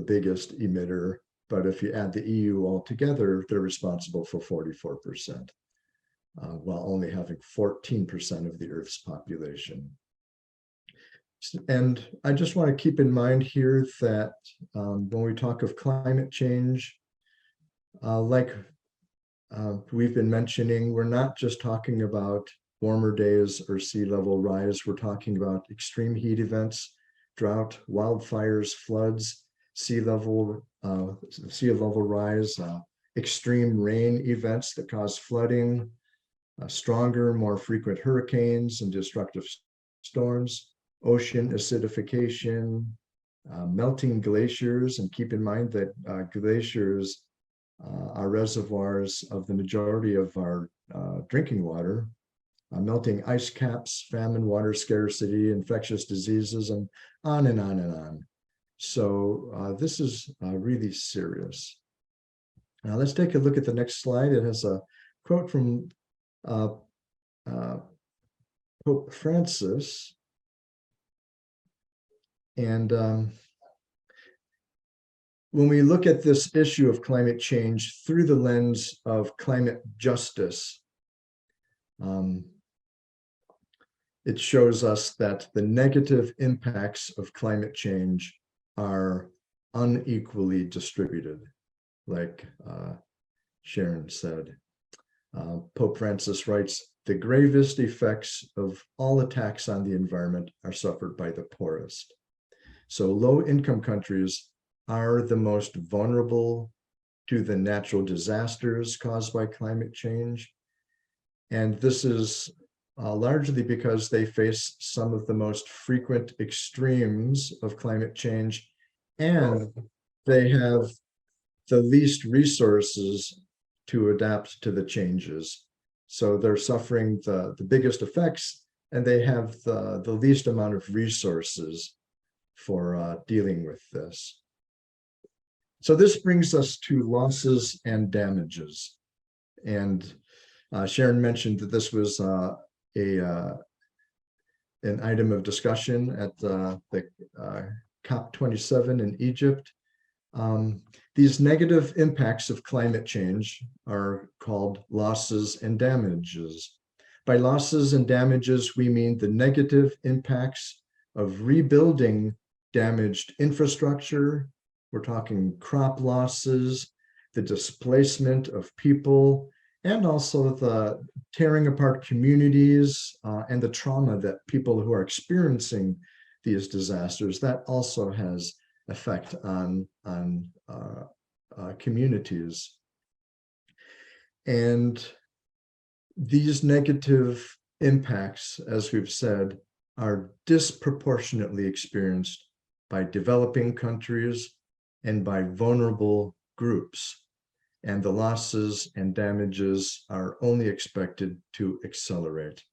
biggest emitter. But if you add the EU all together, they're responsible for 44%, while only having 14% of the Earth's population. And I just want to keep in mind here that when we talk of climate change, we've been mentioning, we're not just talking about warmer days or sea level rise. We're talking about extreme heat events, drought, wildfires, floods, sea level rise, extreme rain events that cause flooding, stronger, more frequent hurricanes and destructive storms, ocean acidification, melting glaciers. And keep in mind that glaciers are reservoirs of the majority of our drinking water, melting ice caps, famine, water scarcity, infectious diseases, and on and on and on. So this is really serious. Now let's take a look at the next slide. It has a quote from uh, Pope Francis. And when we look at this issue of climate change through the lens of climate justice, it shows us that the negative impacts of climate change are unequally distributed, like Sharon said. Pope Francis writes, "The gravest effects of all attacks on the environment are suffered by the poorest." So low-income countries are the most vulnerable to the natural disasters caused by climate change. And this is largely because they face some of the most frequent extremes of climate change, and they have the least resources to adapt to the changes. So they're suffering the biggest effects, and they have the least amount of resources for dealing with this. So this brings us to losses and damages. And Sharon mentioned that this was an item of discussion at the COP27 in Egypt. These negative impacts of climate change are called losses and damages. By losses and damages, we mean the negative impacts of rebuilding damaged infrastructure. We're talking crop losses, the displacement of people, and also the tearing apart communities and the trauma that people who are experiencing these disasters, that also has effect on communities. And these negative impacts, as we've said, are disproportionately experienced by developing countries and by vulnerable groups. And the losses and damages are only expected to accelerate.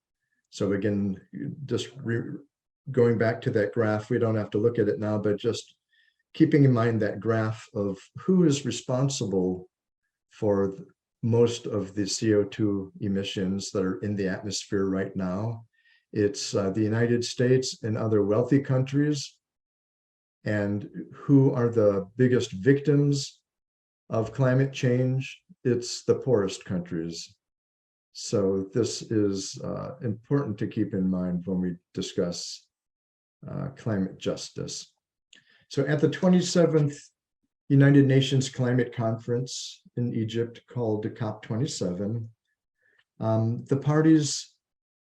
So again, just going back to that graph, we don't have to look at it now, but just keeping in mind that graph of who is responsible for most of the CO2 emissions that are in the atmosphere right now. It's the United States and other wealthy countries. And who are the biggest victims of climate change? It's the poorest countries. So this is important to keep in mind when we discuss climate justice. So at the 27th United Nations Climate Conference in Egypt, called the COP27, the parties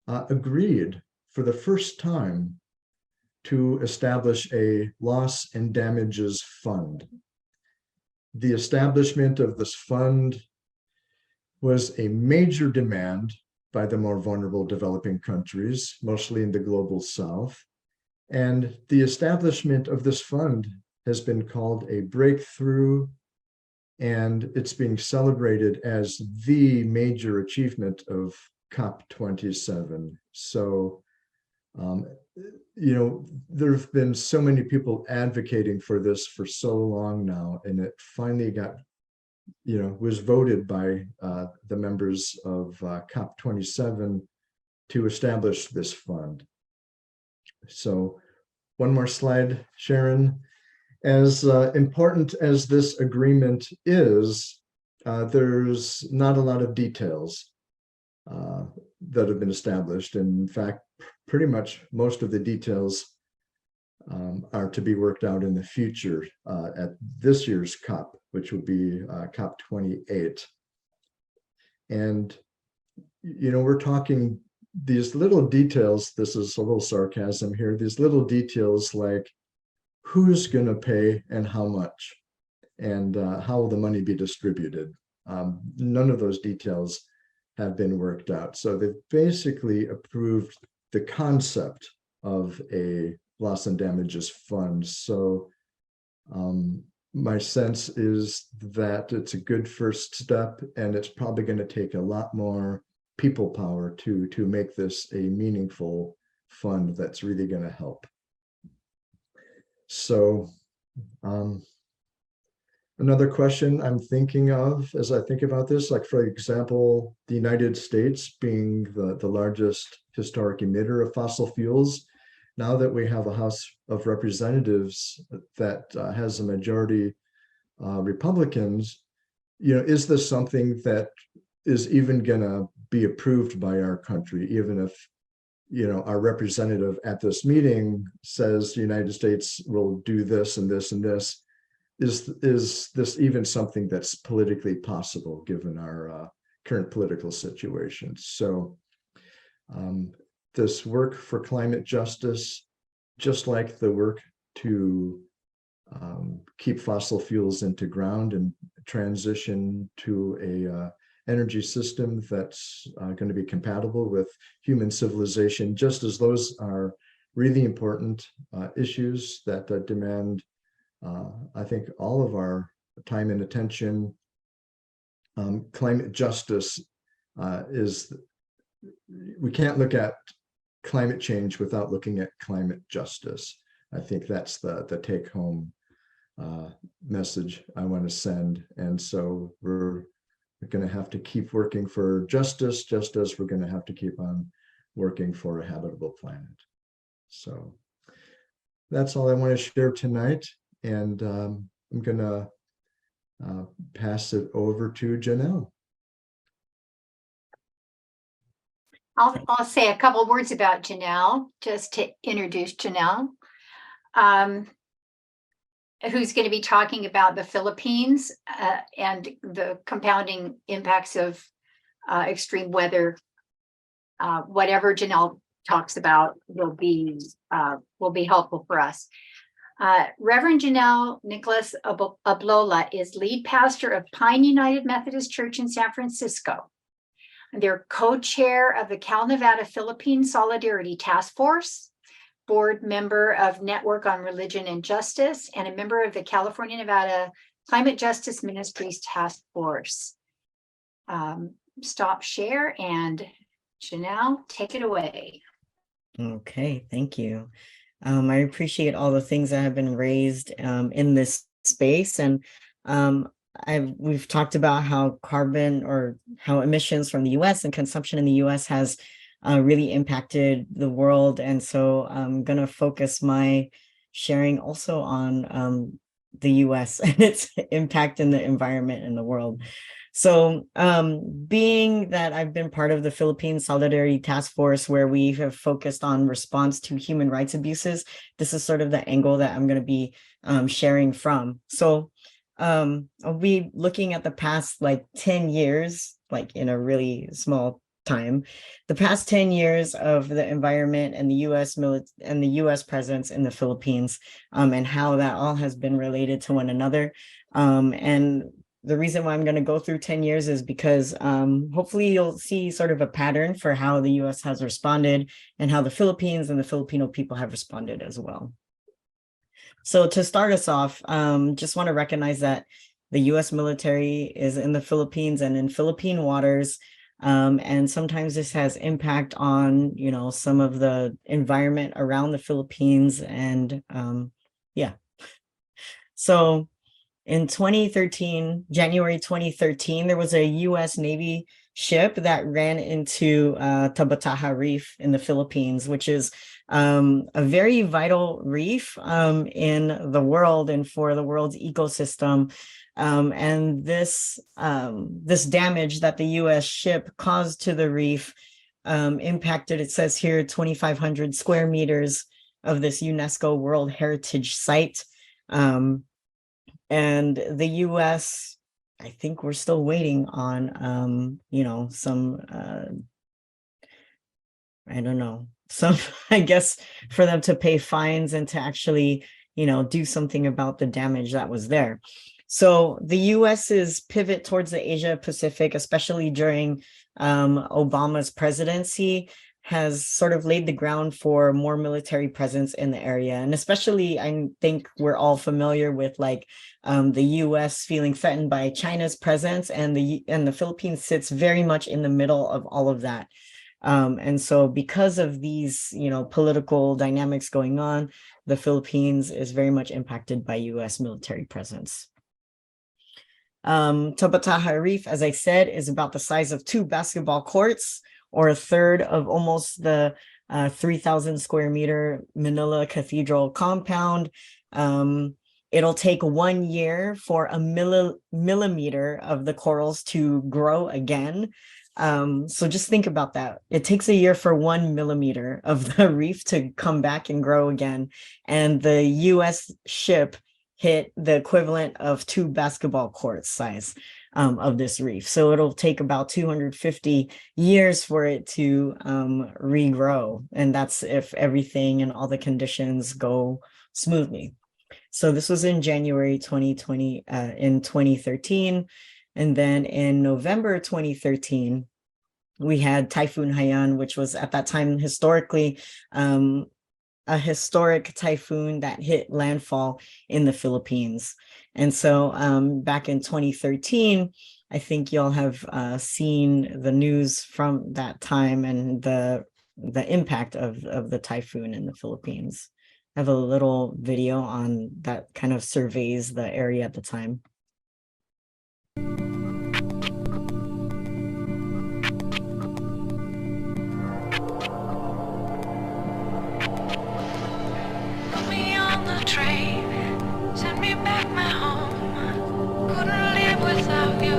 agreed for the first time to establish a loss and damages fund. The establishment of this fund was a major demand by the more vulnerable developing countries, mostly in the global south. And the establishment of this fund has been called a breakthrough, and it's being celebrated as the major achievement of COP27. So, you know, there have been so many people advocating for this for so long now, and it finally got, you know, was voted by the members of COP27 to establish this fund. So one more slide, Sharon. As important as this agreement is, there's not a lot of details that have been established. In fact, pretty much most of the details are to be worked out in the future at this year's COP, which will be COP28. And, you know, we're talking these little details, this is a little sarcasm here, these little details like who's going to pay and how much, and how will the money be distributed. None of those details have been worked out. So they've basically approved the concept of a loss and damages fund. So my sense is that it's a good first step, and it's probably going to take a lot more people power to make this a meaningful fund that's really going to help. So Another question I'm thinking of as I think about this, like for example, the United States being the largest historic emitter of fossil fuels. Now that we have a House of Representatives that has a majority Republicans, is this something that is even going to be approved by our country, even if our representative at this meeting says the United States will do this and this and this? Is this even something that's politically possible given our current political situation? So this work for climate justice, just like the work to keep fossil fuels into ground and transition to a energy system that's going to be compatible with human civilization, just as those are really important issues that demand I think all of our time and attention. Climate justice we can't look at climate change without looking at climate justice. I think that's the take home message I want to send. And so we're going to have to keep working for justice, just as we're going to have to keep on working for a habitable planet. So that's all I want to share tonight. And I'm going to pass it over to Jeanelle. I'll say a couple words about Jeanelle, just to introduce Jeanelle, who's going to be talking about the Philippines and the compounding impacts of extreme weather. Whatever Jeanelle talks about will be helpful for us. Reverend Jeanelle Nicholas Ablola is lead pastor of Pine United Methodist Church in San Francisco. They're co-chair of the Cal Nevada Philippine Solidarity Task Force, board member of Network on Religion and Justice, and a member of the California Nevada Climate Justice Ministries Task Force. Stop share, and Jeanelle, take it away. Okay, thank you. I appreciate all the things that have been raised in this space, and we've talked about how carbon or how emissions from the U.S. and consumption in the U.S. has really impacted the world, and so I'm going to focus my sharing also on the U.S. and its impact in the environment and the world. So being that I've been part of the Philippine Solidarity Task Force, where we have focused on response to human rights abuses, this is sort of the angle that I'm going to be sharing from. So I'll be looking at the past 10 years, in a really small time, the past 10 years of the environment and the U.S. presence in the Philippines, and how that all has been related to one another. And the reason why I'm going to go through 10 years is because hopefully you'll see sort of a pattern for how the U.S. has responded and how the Philippines and the Filipino people have responded as well. So to start us off, just want to recognize that the U.S. military is in the Philippines and in Philippine waters. And sometimes this has impact on, some of the environment around the Philippines. And so in January 2013, there was a U.S. Navy ship that ran into Tabataha Reef in the Philippines, which is a very vital reef in the world and for the world's ecosystem. And this damage that the U.S. ship caused to the reef impacted, it says here, 2,500 square meters of this UNESCO World Heritage Site. And the U.S., I think we're still waiting on, some, I guess, for them to pay fines and to actually, do something about the damage that was there. So the U.S.'s pivot towards the Asia Pacific, especially during Obama's presidency, has sort of laid the ground for more military presence in the area. And especially, I think we're all familiar with the U.S. feeling threatened by China's presence, and the Philippines sits very much in the middle of all of that. And so because of these, political dynamics going on, the Philippines is very much impacted by U.S. military presence. Tabataha Reef, as I said, is about the size of 2 basketball courts, or a third of almost the 3,000 square meter Manila Cathedral compound. It'll take 1 year for a millimeter of the corals to grow again. So just think about that. It takes a year for 1 millimeter of the reef to come back and grow again. And the US ship hit the equivalent of 2 basketball courts size of this reef. So it'll take about 250 years for it to regrow. And that's if everything and all the conditions go smoothly. So this was in January 2020, in 2013. And then in November 2013, we had Typhoon Haiyan, which was at that time historically a historic typhoon that hit landfall in the Philippines. And so back in 2013, I think y'all have seen the news from that time and the impact of the typhoon in the Philippines. I have a little video on that kind of surveys the area at the time. Train, send me back my home. Couldn't live without you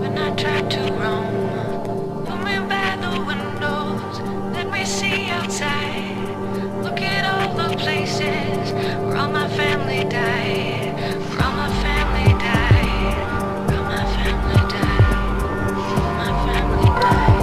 when I tried to roam. Put me by the windows, let me see outside. Look at all the places where all my family died. Where all my family died. Where all my family died. Where all my family died.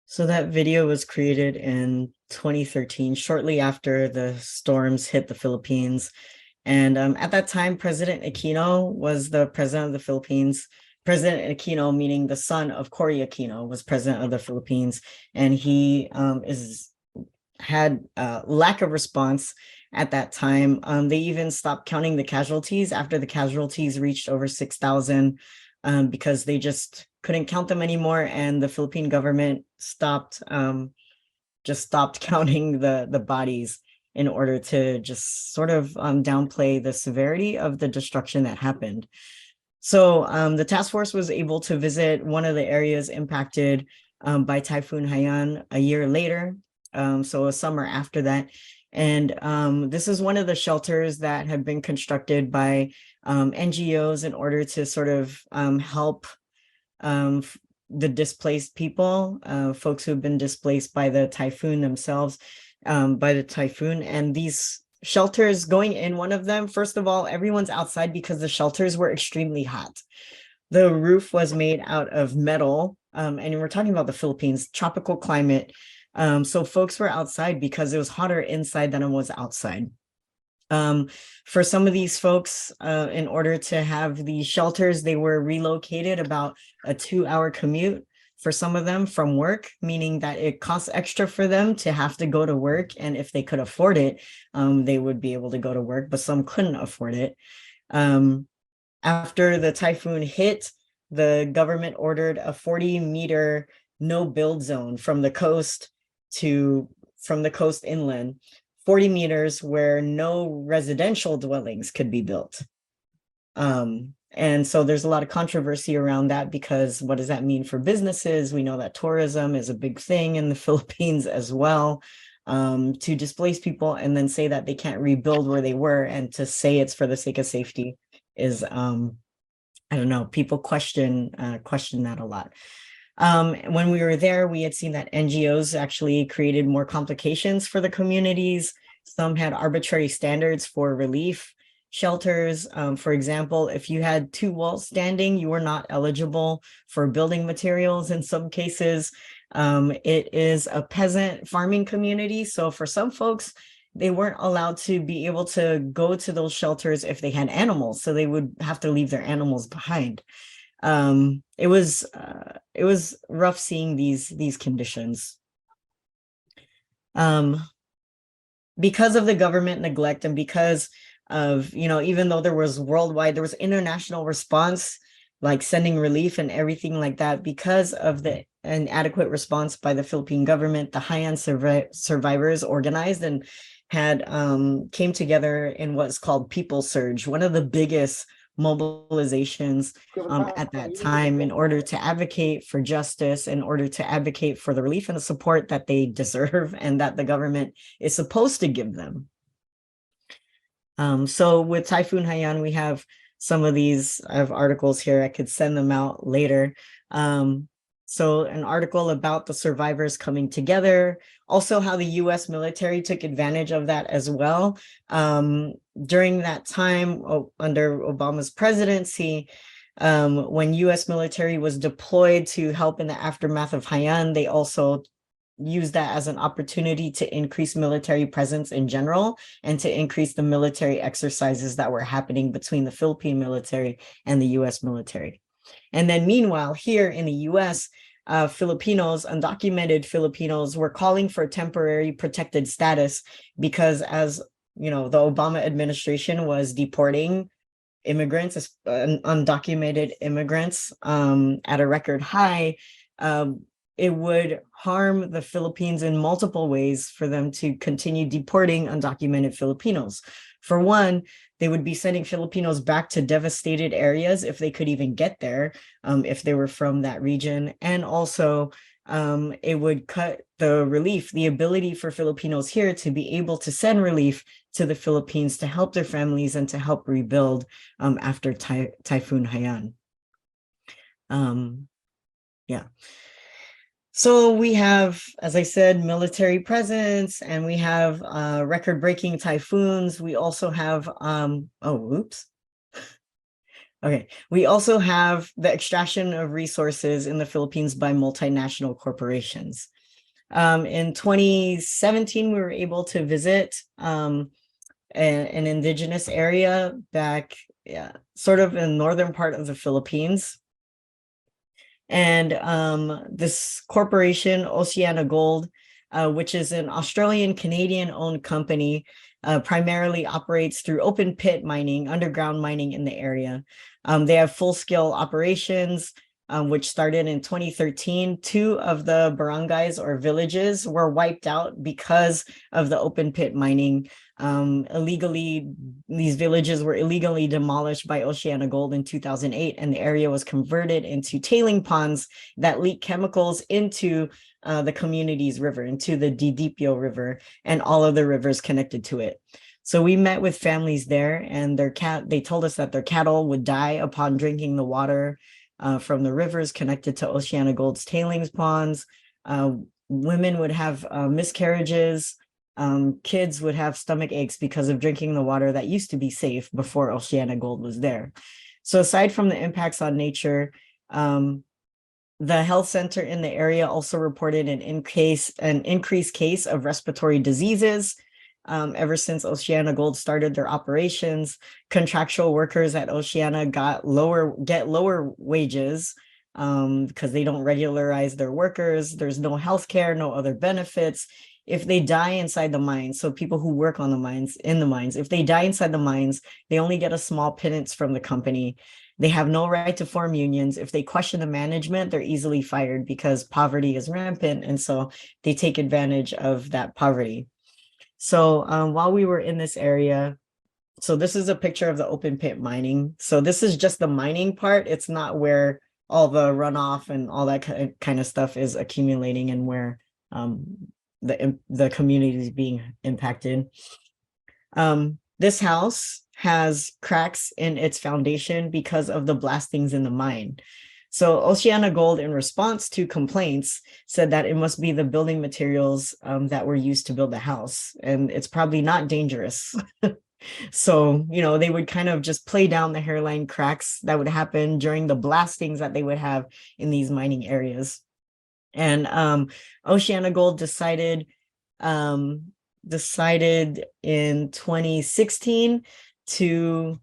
So that video was created in 2013, shortly after the storms hit the Philippines. And at that time, President Aquino was the president of the Philippines. President Aquino, meaning the son of Cory Aquino, was president of the Philippines. And he had lack of response at that time. They even stopped counting the casualties after the casualties reached over 6,000 because they just couldn't count them anymore. And the Philippine government stopped just stopped counting the bodies in order to just sort of downplay the severity of the destruction that happened. So the task force was able to visit one of the areas impacted by Typhoon Haiyan a year later, so a summer after that. And this is one of the shelters that have been constructed by NGOs in order to sort of help the displaced people, folks who have been displaced by the typhoon themselves, and these shelters, going in one of them, first of all, everyone's outside because the shelters were extremely hot. The roof was made out of metal, and we're talking about the Philippines, tropical climate. So folks were outside because it was hotter inside than it was outside. For some of these folks, in order to have these shelters, they were relocated about a 2-hour commute for some of them from work, meaning that it costs extra for them to have to go to work. And if they could afford it, they would be able to go to work, but some couldn't afford it. After the typhoon hit, the government ordered a 40-meter no-build zone from the coast inland, 40 meters where no residential dwellings could be built. And so there's a lot of controversy around that, because what does that mean for businesses? We know that tourism is a big thing in the Philippines as well. To displace people and then say that they can't rebuild where they were, and to say it's for the sake of safety is, I don't know, people question that a lot. When we were there, we had seen that NGOs actually created more complications for the communities. Some had arbitrary standards for relief shelters. For example, if you had 2 walls standing, you were not eligible for building materials in some cases. It is a peasant farming community. So for some folks, they weren't allowed to be able to go to those shelters if they had animals. So they would have to leave their animals behind. It was rough seeing these conditions. Because of the government neglect, and because of, even though there was worldwide, there was international response, like sending relief and everything like that, because of the inadequate response by the Philippine government, the Haiyan survivors organized and had came together in what's called People Surge, one of the biggest mobilizations at that time, in order to advocate for justice, in order to advocate for the relief and the support that they deserve and that the government is supposed to give them. So with Typhoon Haiyan, we have some of these, I have articles here, I could send them out later. So an article about the survivors coming together, also how the US military took advantage of that as well. During that time, under Obama's presidency, when US military was deployed to help in the aftermath of Haiyan, they also used that as an opportunity to increase military presence in general and to increase the military exercises that were happening between the Philippine military and the US military. And then meanwhile, here in the US, Filipinos, undocumented Filipinos, were calling for temporary protected status because, as you know, the Obama administration was deporting immigrants, undocumented immigrants, at a record high. It would harm the Philippines in multiple ways for them to continue deporting undocumented Filipinos. For one, they would be sending Filipinos back to devastated areas if they could even get there, if they were from that region. And also, it would cut the relief, the ability for Filipinos here to be able to send relief to the Philippines to help their families and to help rebuild after Typhoon Haiyan. Yeah. So we have, as I said, military presence, and we have record-breaking typhoons. We also have, we also have the extraction of resources in the Philippines by multinational corporations. In 2017, we were able to visit an indigenous area back, sort of in the northern part of the Philippines. And this corporation, Oceana Gold, which is an Australian-Canadian-owned company, primarily operates through open pit mining, underground mining in the area. They have full-scale operations. which started in 2013. 2 of the barangays or villages were wiped out because of the open pit mining. These villages were illegally demolished by Oceana Gold in 2008, and the area was converted into tailing ponds that leak chemicals into the community's river, into the Didipio River, and all of the rivers connected to it. So we met with families there, and they told us that their cattle would die upon drinking the water from the rivers connected to Oceana Gold's tailings ponds. Women would have miscarriages. Kids would have stomach aches because of drinking the water that used to be safe before Oceana Gold was there. So aside from the impacts on nature, the health center in the area also reported an increased case of respiratory diseases. Ever since Oceana Gold started their operations, contractual workers at Oceana get lower wages because they don't regularize their workers. There's no health care, no other benefits. If they die inside the mines, so people who work on the mines, if they die inside the mines, they only get a small pittance from the company. They have no right to form unions. If they question the management, they're easily fired because poverty is rampant. And so they take advantage of that poverty. So while we were in this area, so this is a picture of the open pit mining. So this is just the mining part. It's not where all the runoff and all that kind of stuff is accumulating and where the community is being impacted. This house has cracks in its foundation because of the blastings in the mine. So Oceana Gold, in response to complaints, said that it must be the building materials that were used to build the house, and it's probably not dangerous. So, they would kind of just play down the hairline cracks that would happen during the blastings that they would have in these mining areas. And Oceana Gold decided in 2016 to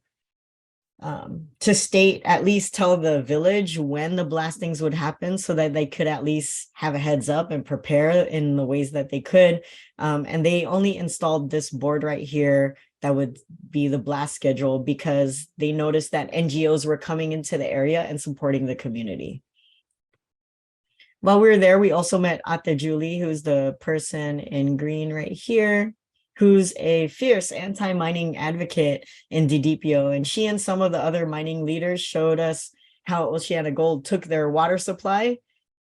state, at least tell the village when the blastings would happen so that they could at least have a heads up and prepare in the ways that they could. And they only installed this board right here that would be the blast schedule because they noticed that NGOs were coming into the area and supporting the community. While we were there, we also met Ate Julie, who's the person in green right here, who's a fierce anti-mining advocate in Didipio. And she and some of the other mining leaders showed us how Oceana Gold took their water supply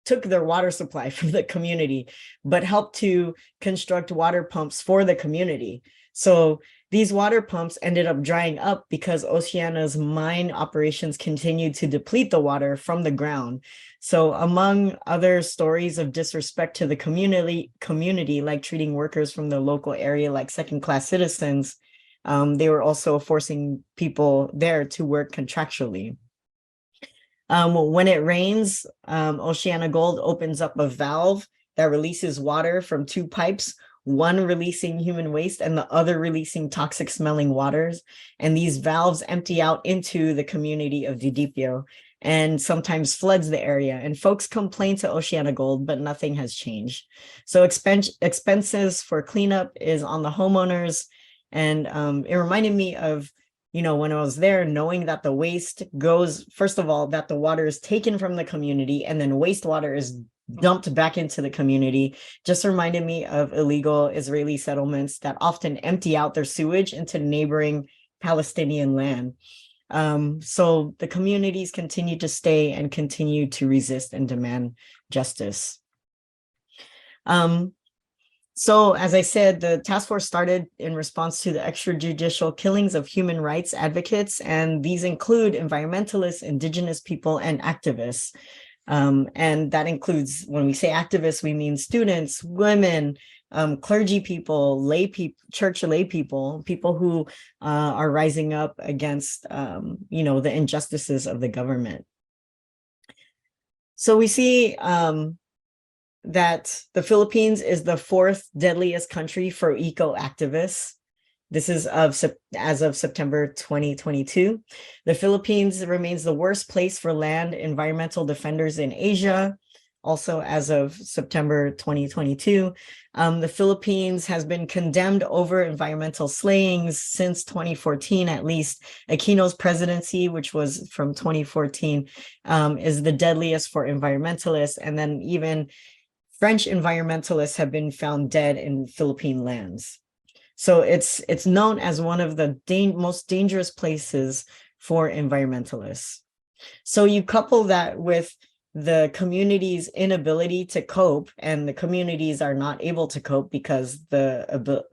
from the community, but helped to construct water pumps for the community. So these water pumps ended up drying up because Oceana's mine operations continued to deplete the water from the ground. So among other stories of disrespect to the community, like treating workers from the local area like second-class citizens, they were also forcing people there to work contractually. When it rains, Oceana Gold opens up a valve that releases water from 2 pipes, one releasing human waste and the other releasing toxic smelling waters. And these valves empty out into the community of Didipio and sometimes floods the area. And folks complain to Oceana Gold, but nothing has changed. So expenses for cleanup is on the homeowners. And it reminded me of, when I was there, knowing that the waste goes, first of all, that the water is taken from the community and then wastewater is dumped back into the community, just reminded me of illegal Israeli settlements that often empty out their sewage into neighboring Palestinian land. So the communities continue to stay and continue to resist and demand justice. So as I said, the task force started in response to the extrajudicial killings of human rights advocates, and these include environmentalists, indigenous people, and activists. And that includes, when we say activists, we mean students, women, clergy people, church lay people who are rising up against, the injustices of the government. So we see that the Philippines is the 4th deadliest country for eco-activists. This is as of September 2022. The Philippines remains the worst place for land environmental defenders in Asia. also as of September 2022. The Philippines has been condemned over environmental slayings since 2014, at least. Aquino's presidency, which was from 2014, is the deadliest for environmentalists. And then even French environmentalists have been found dead in Philippine lands. So it's known as one of the most dangerous places for environmentalists. So you couple that with the community's inability to cope, and the communities are not able to cope because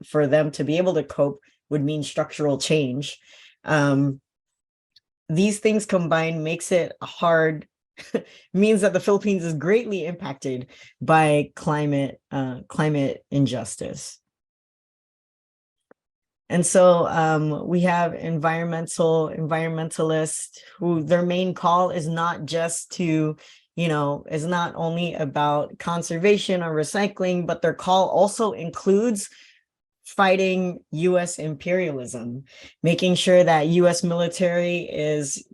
for them to be able to cope would mean structural change. These things combined makes it hard, means that the Philippines is greatly impacted by climate injustice. And so we have environmentalists who their main call is not just to, is not only about conservation or recycling, but their call also includes fighting US imperialism, making sure that US military is,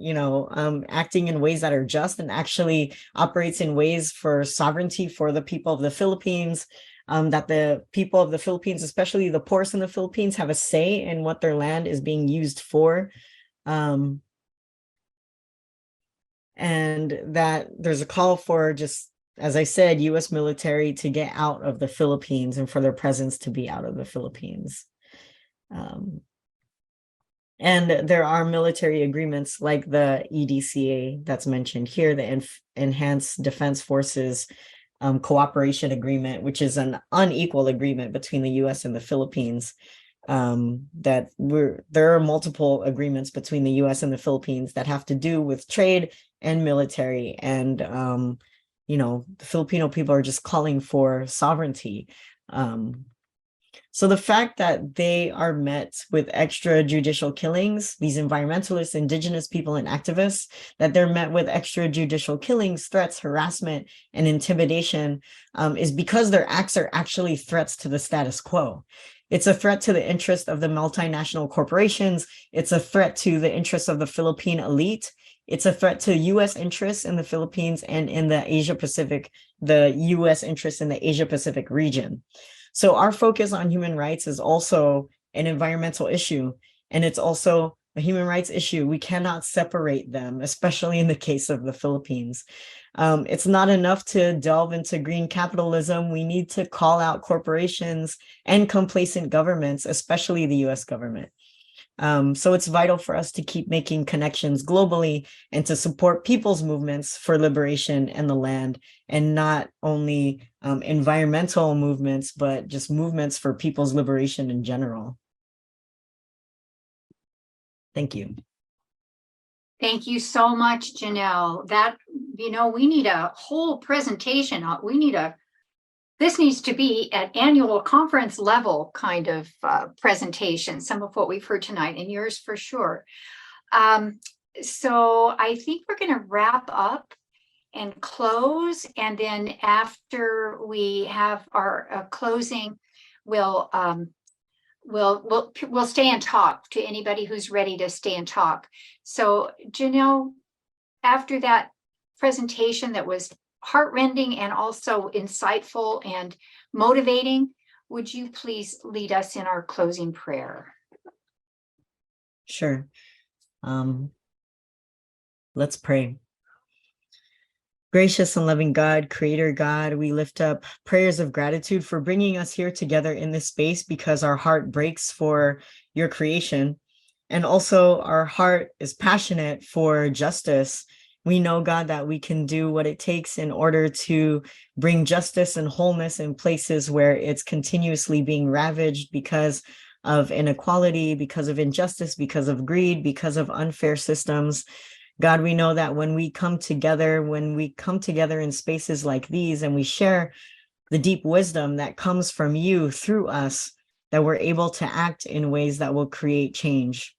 acting in ways that are just and actually operates in ways for sovereignty for the people of the Philippines. That the people of the Philippines, especially the poorest in the Philippines, have a say in what their land is being used for. And that there's a call for, just as I said, US military to get out of the Philippines and for their presence to be out of the Philippines. And there are military agreements like the EDCA that's mentioned here, the Enhanced Defense Forces Cooperation Agreement, which is an unequal agreement between the US and the Philippines. There are multiple agreements between the US and the Philippines that have to do with trade and military. And, the Filipino people are just calling for sovereignty. So the fact that they are met with extrajudicial killings, these environmentalists, indigenous people, and activists, that they're met with extrajudicial killings, threats, harassment, and intimidation is because their acts are actually threats to the status quo. It's a threat to the interest of the multinational corporations. It's a threat to the interests of the Philippine elite. It's a threat to US interests in the Philippines and in the Asia-Pacific, the US interests in the Asia-Pacific region. So our focus on human rights is also an environmental issue, and it's also a human rights issue. We cannot separate them, especially in the case of the Philippines. It's not enough to delve into green capitalism. We need to call out corporations and complacent governments, especially the US government. So it's vital for us to keep making connections globally and to support people's movements for liberation and the land, and not only environmental movements, but just movements for people's liberation in general. Thank you. Thank you so much, Jeanelle. That, we need a whole presentation. This needs to be at annual conference level kind of presentation, some of what we've heard tonight, and yours for sure. So I think we're going to wrap up and close, and then after we have our closing, we'll stay and talk to anybody who's ready to stay and talk. So Jeanelle, after that presentation that was heartrending and also insightful and motivating, would you please lead us in our closing prayer? Sure. Let's pray. Gracious and loving God, Creator God, we lift up prayers of gratitude for bringing us here together in this space, because our heart breaks for your creation. And also our heart is passionate for justice. We know, God, that we can do what it takes in order to bring justice and wholeness in places where it's continuously being ravaged because of inequality, because of injustice, because of greed, because of unfair systems. God, we know that when we come together in spaces like these, and we share the deep wisdom that comes from you through us, that we're able to act in ways that will create change.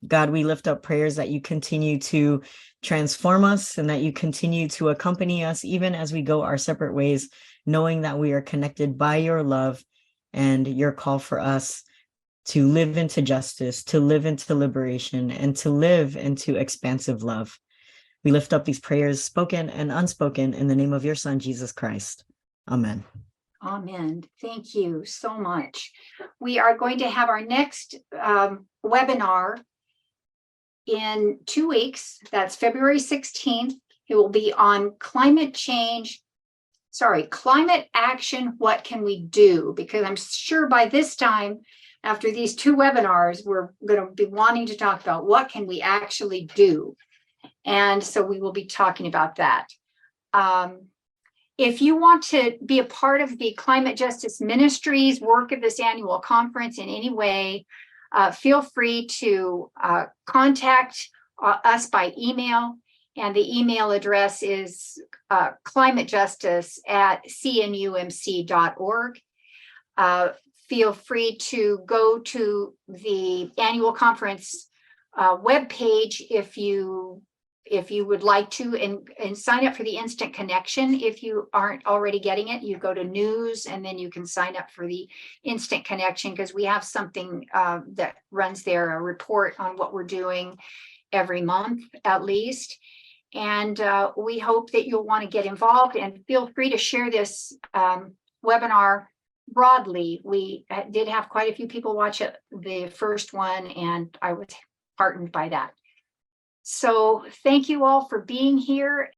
God, we lift up prayers that you continue to transform us and that you continue to accompany us even as we go our separate ways, knowing that we are connected by your love and your call for us to live into justice, to live into liberation, and to live into expansive love. We lift up these prayers, spoken and unspoken, in the name of your Son, Jesus Christ. Amen. Amen. Thank you so much. We are going to have our next webinar in 2 weeks. That's February 16th. It will be on climate action. What can we do? Because I'm sure by this time, after these 2 webinars, we're going to be wanting to talk about what can we actually do. And so we will be talking about that. If you want to be a part of the Climate Justice Ministries work of this annual conference in any way, feel free to contact us by email. And the email address is climatejustice@cnumc.org. Feel free to go to the annual conference webpage if you would like to, and sign up for the instant connection. If you aren't already getting it, you go to news and then you can sign up for the instant connection, because we have something that runs there, a report on what we're doing every month at least. And we hope that you'll want to get involved, and feel free to share this webinar broadly. We did have quite a few people watch it, the first one, and I was heartened by that. So thank you all for being here,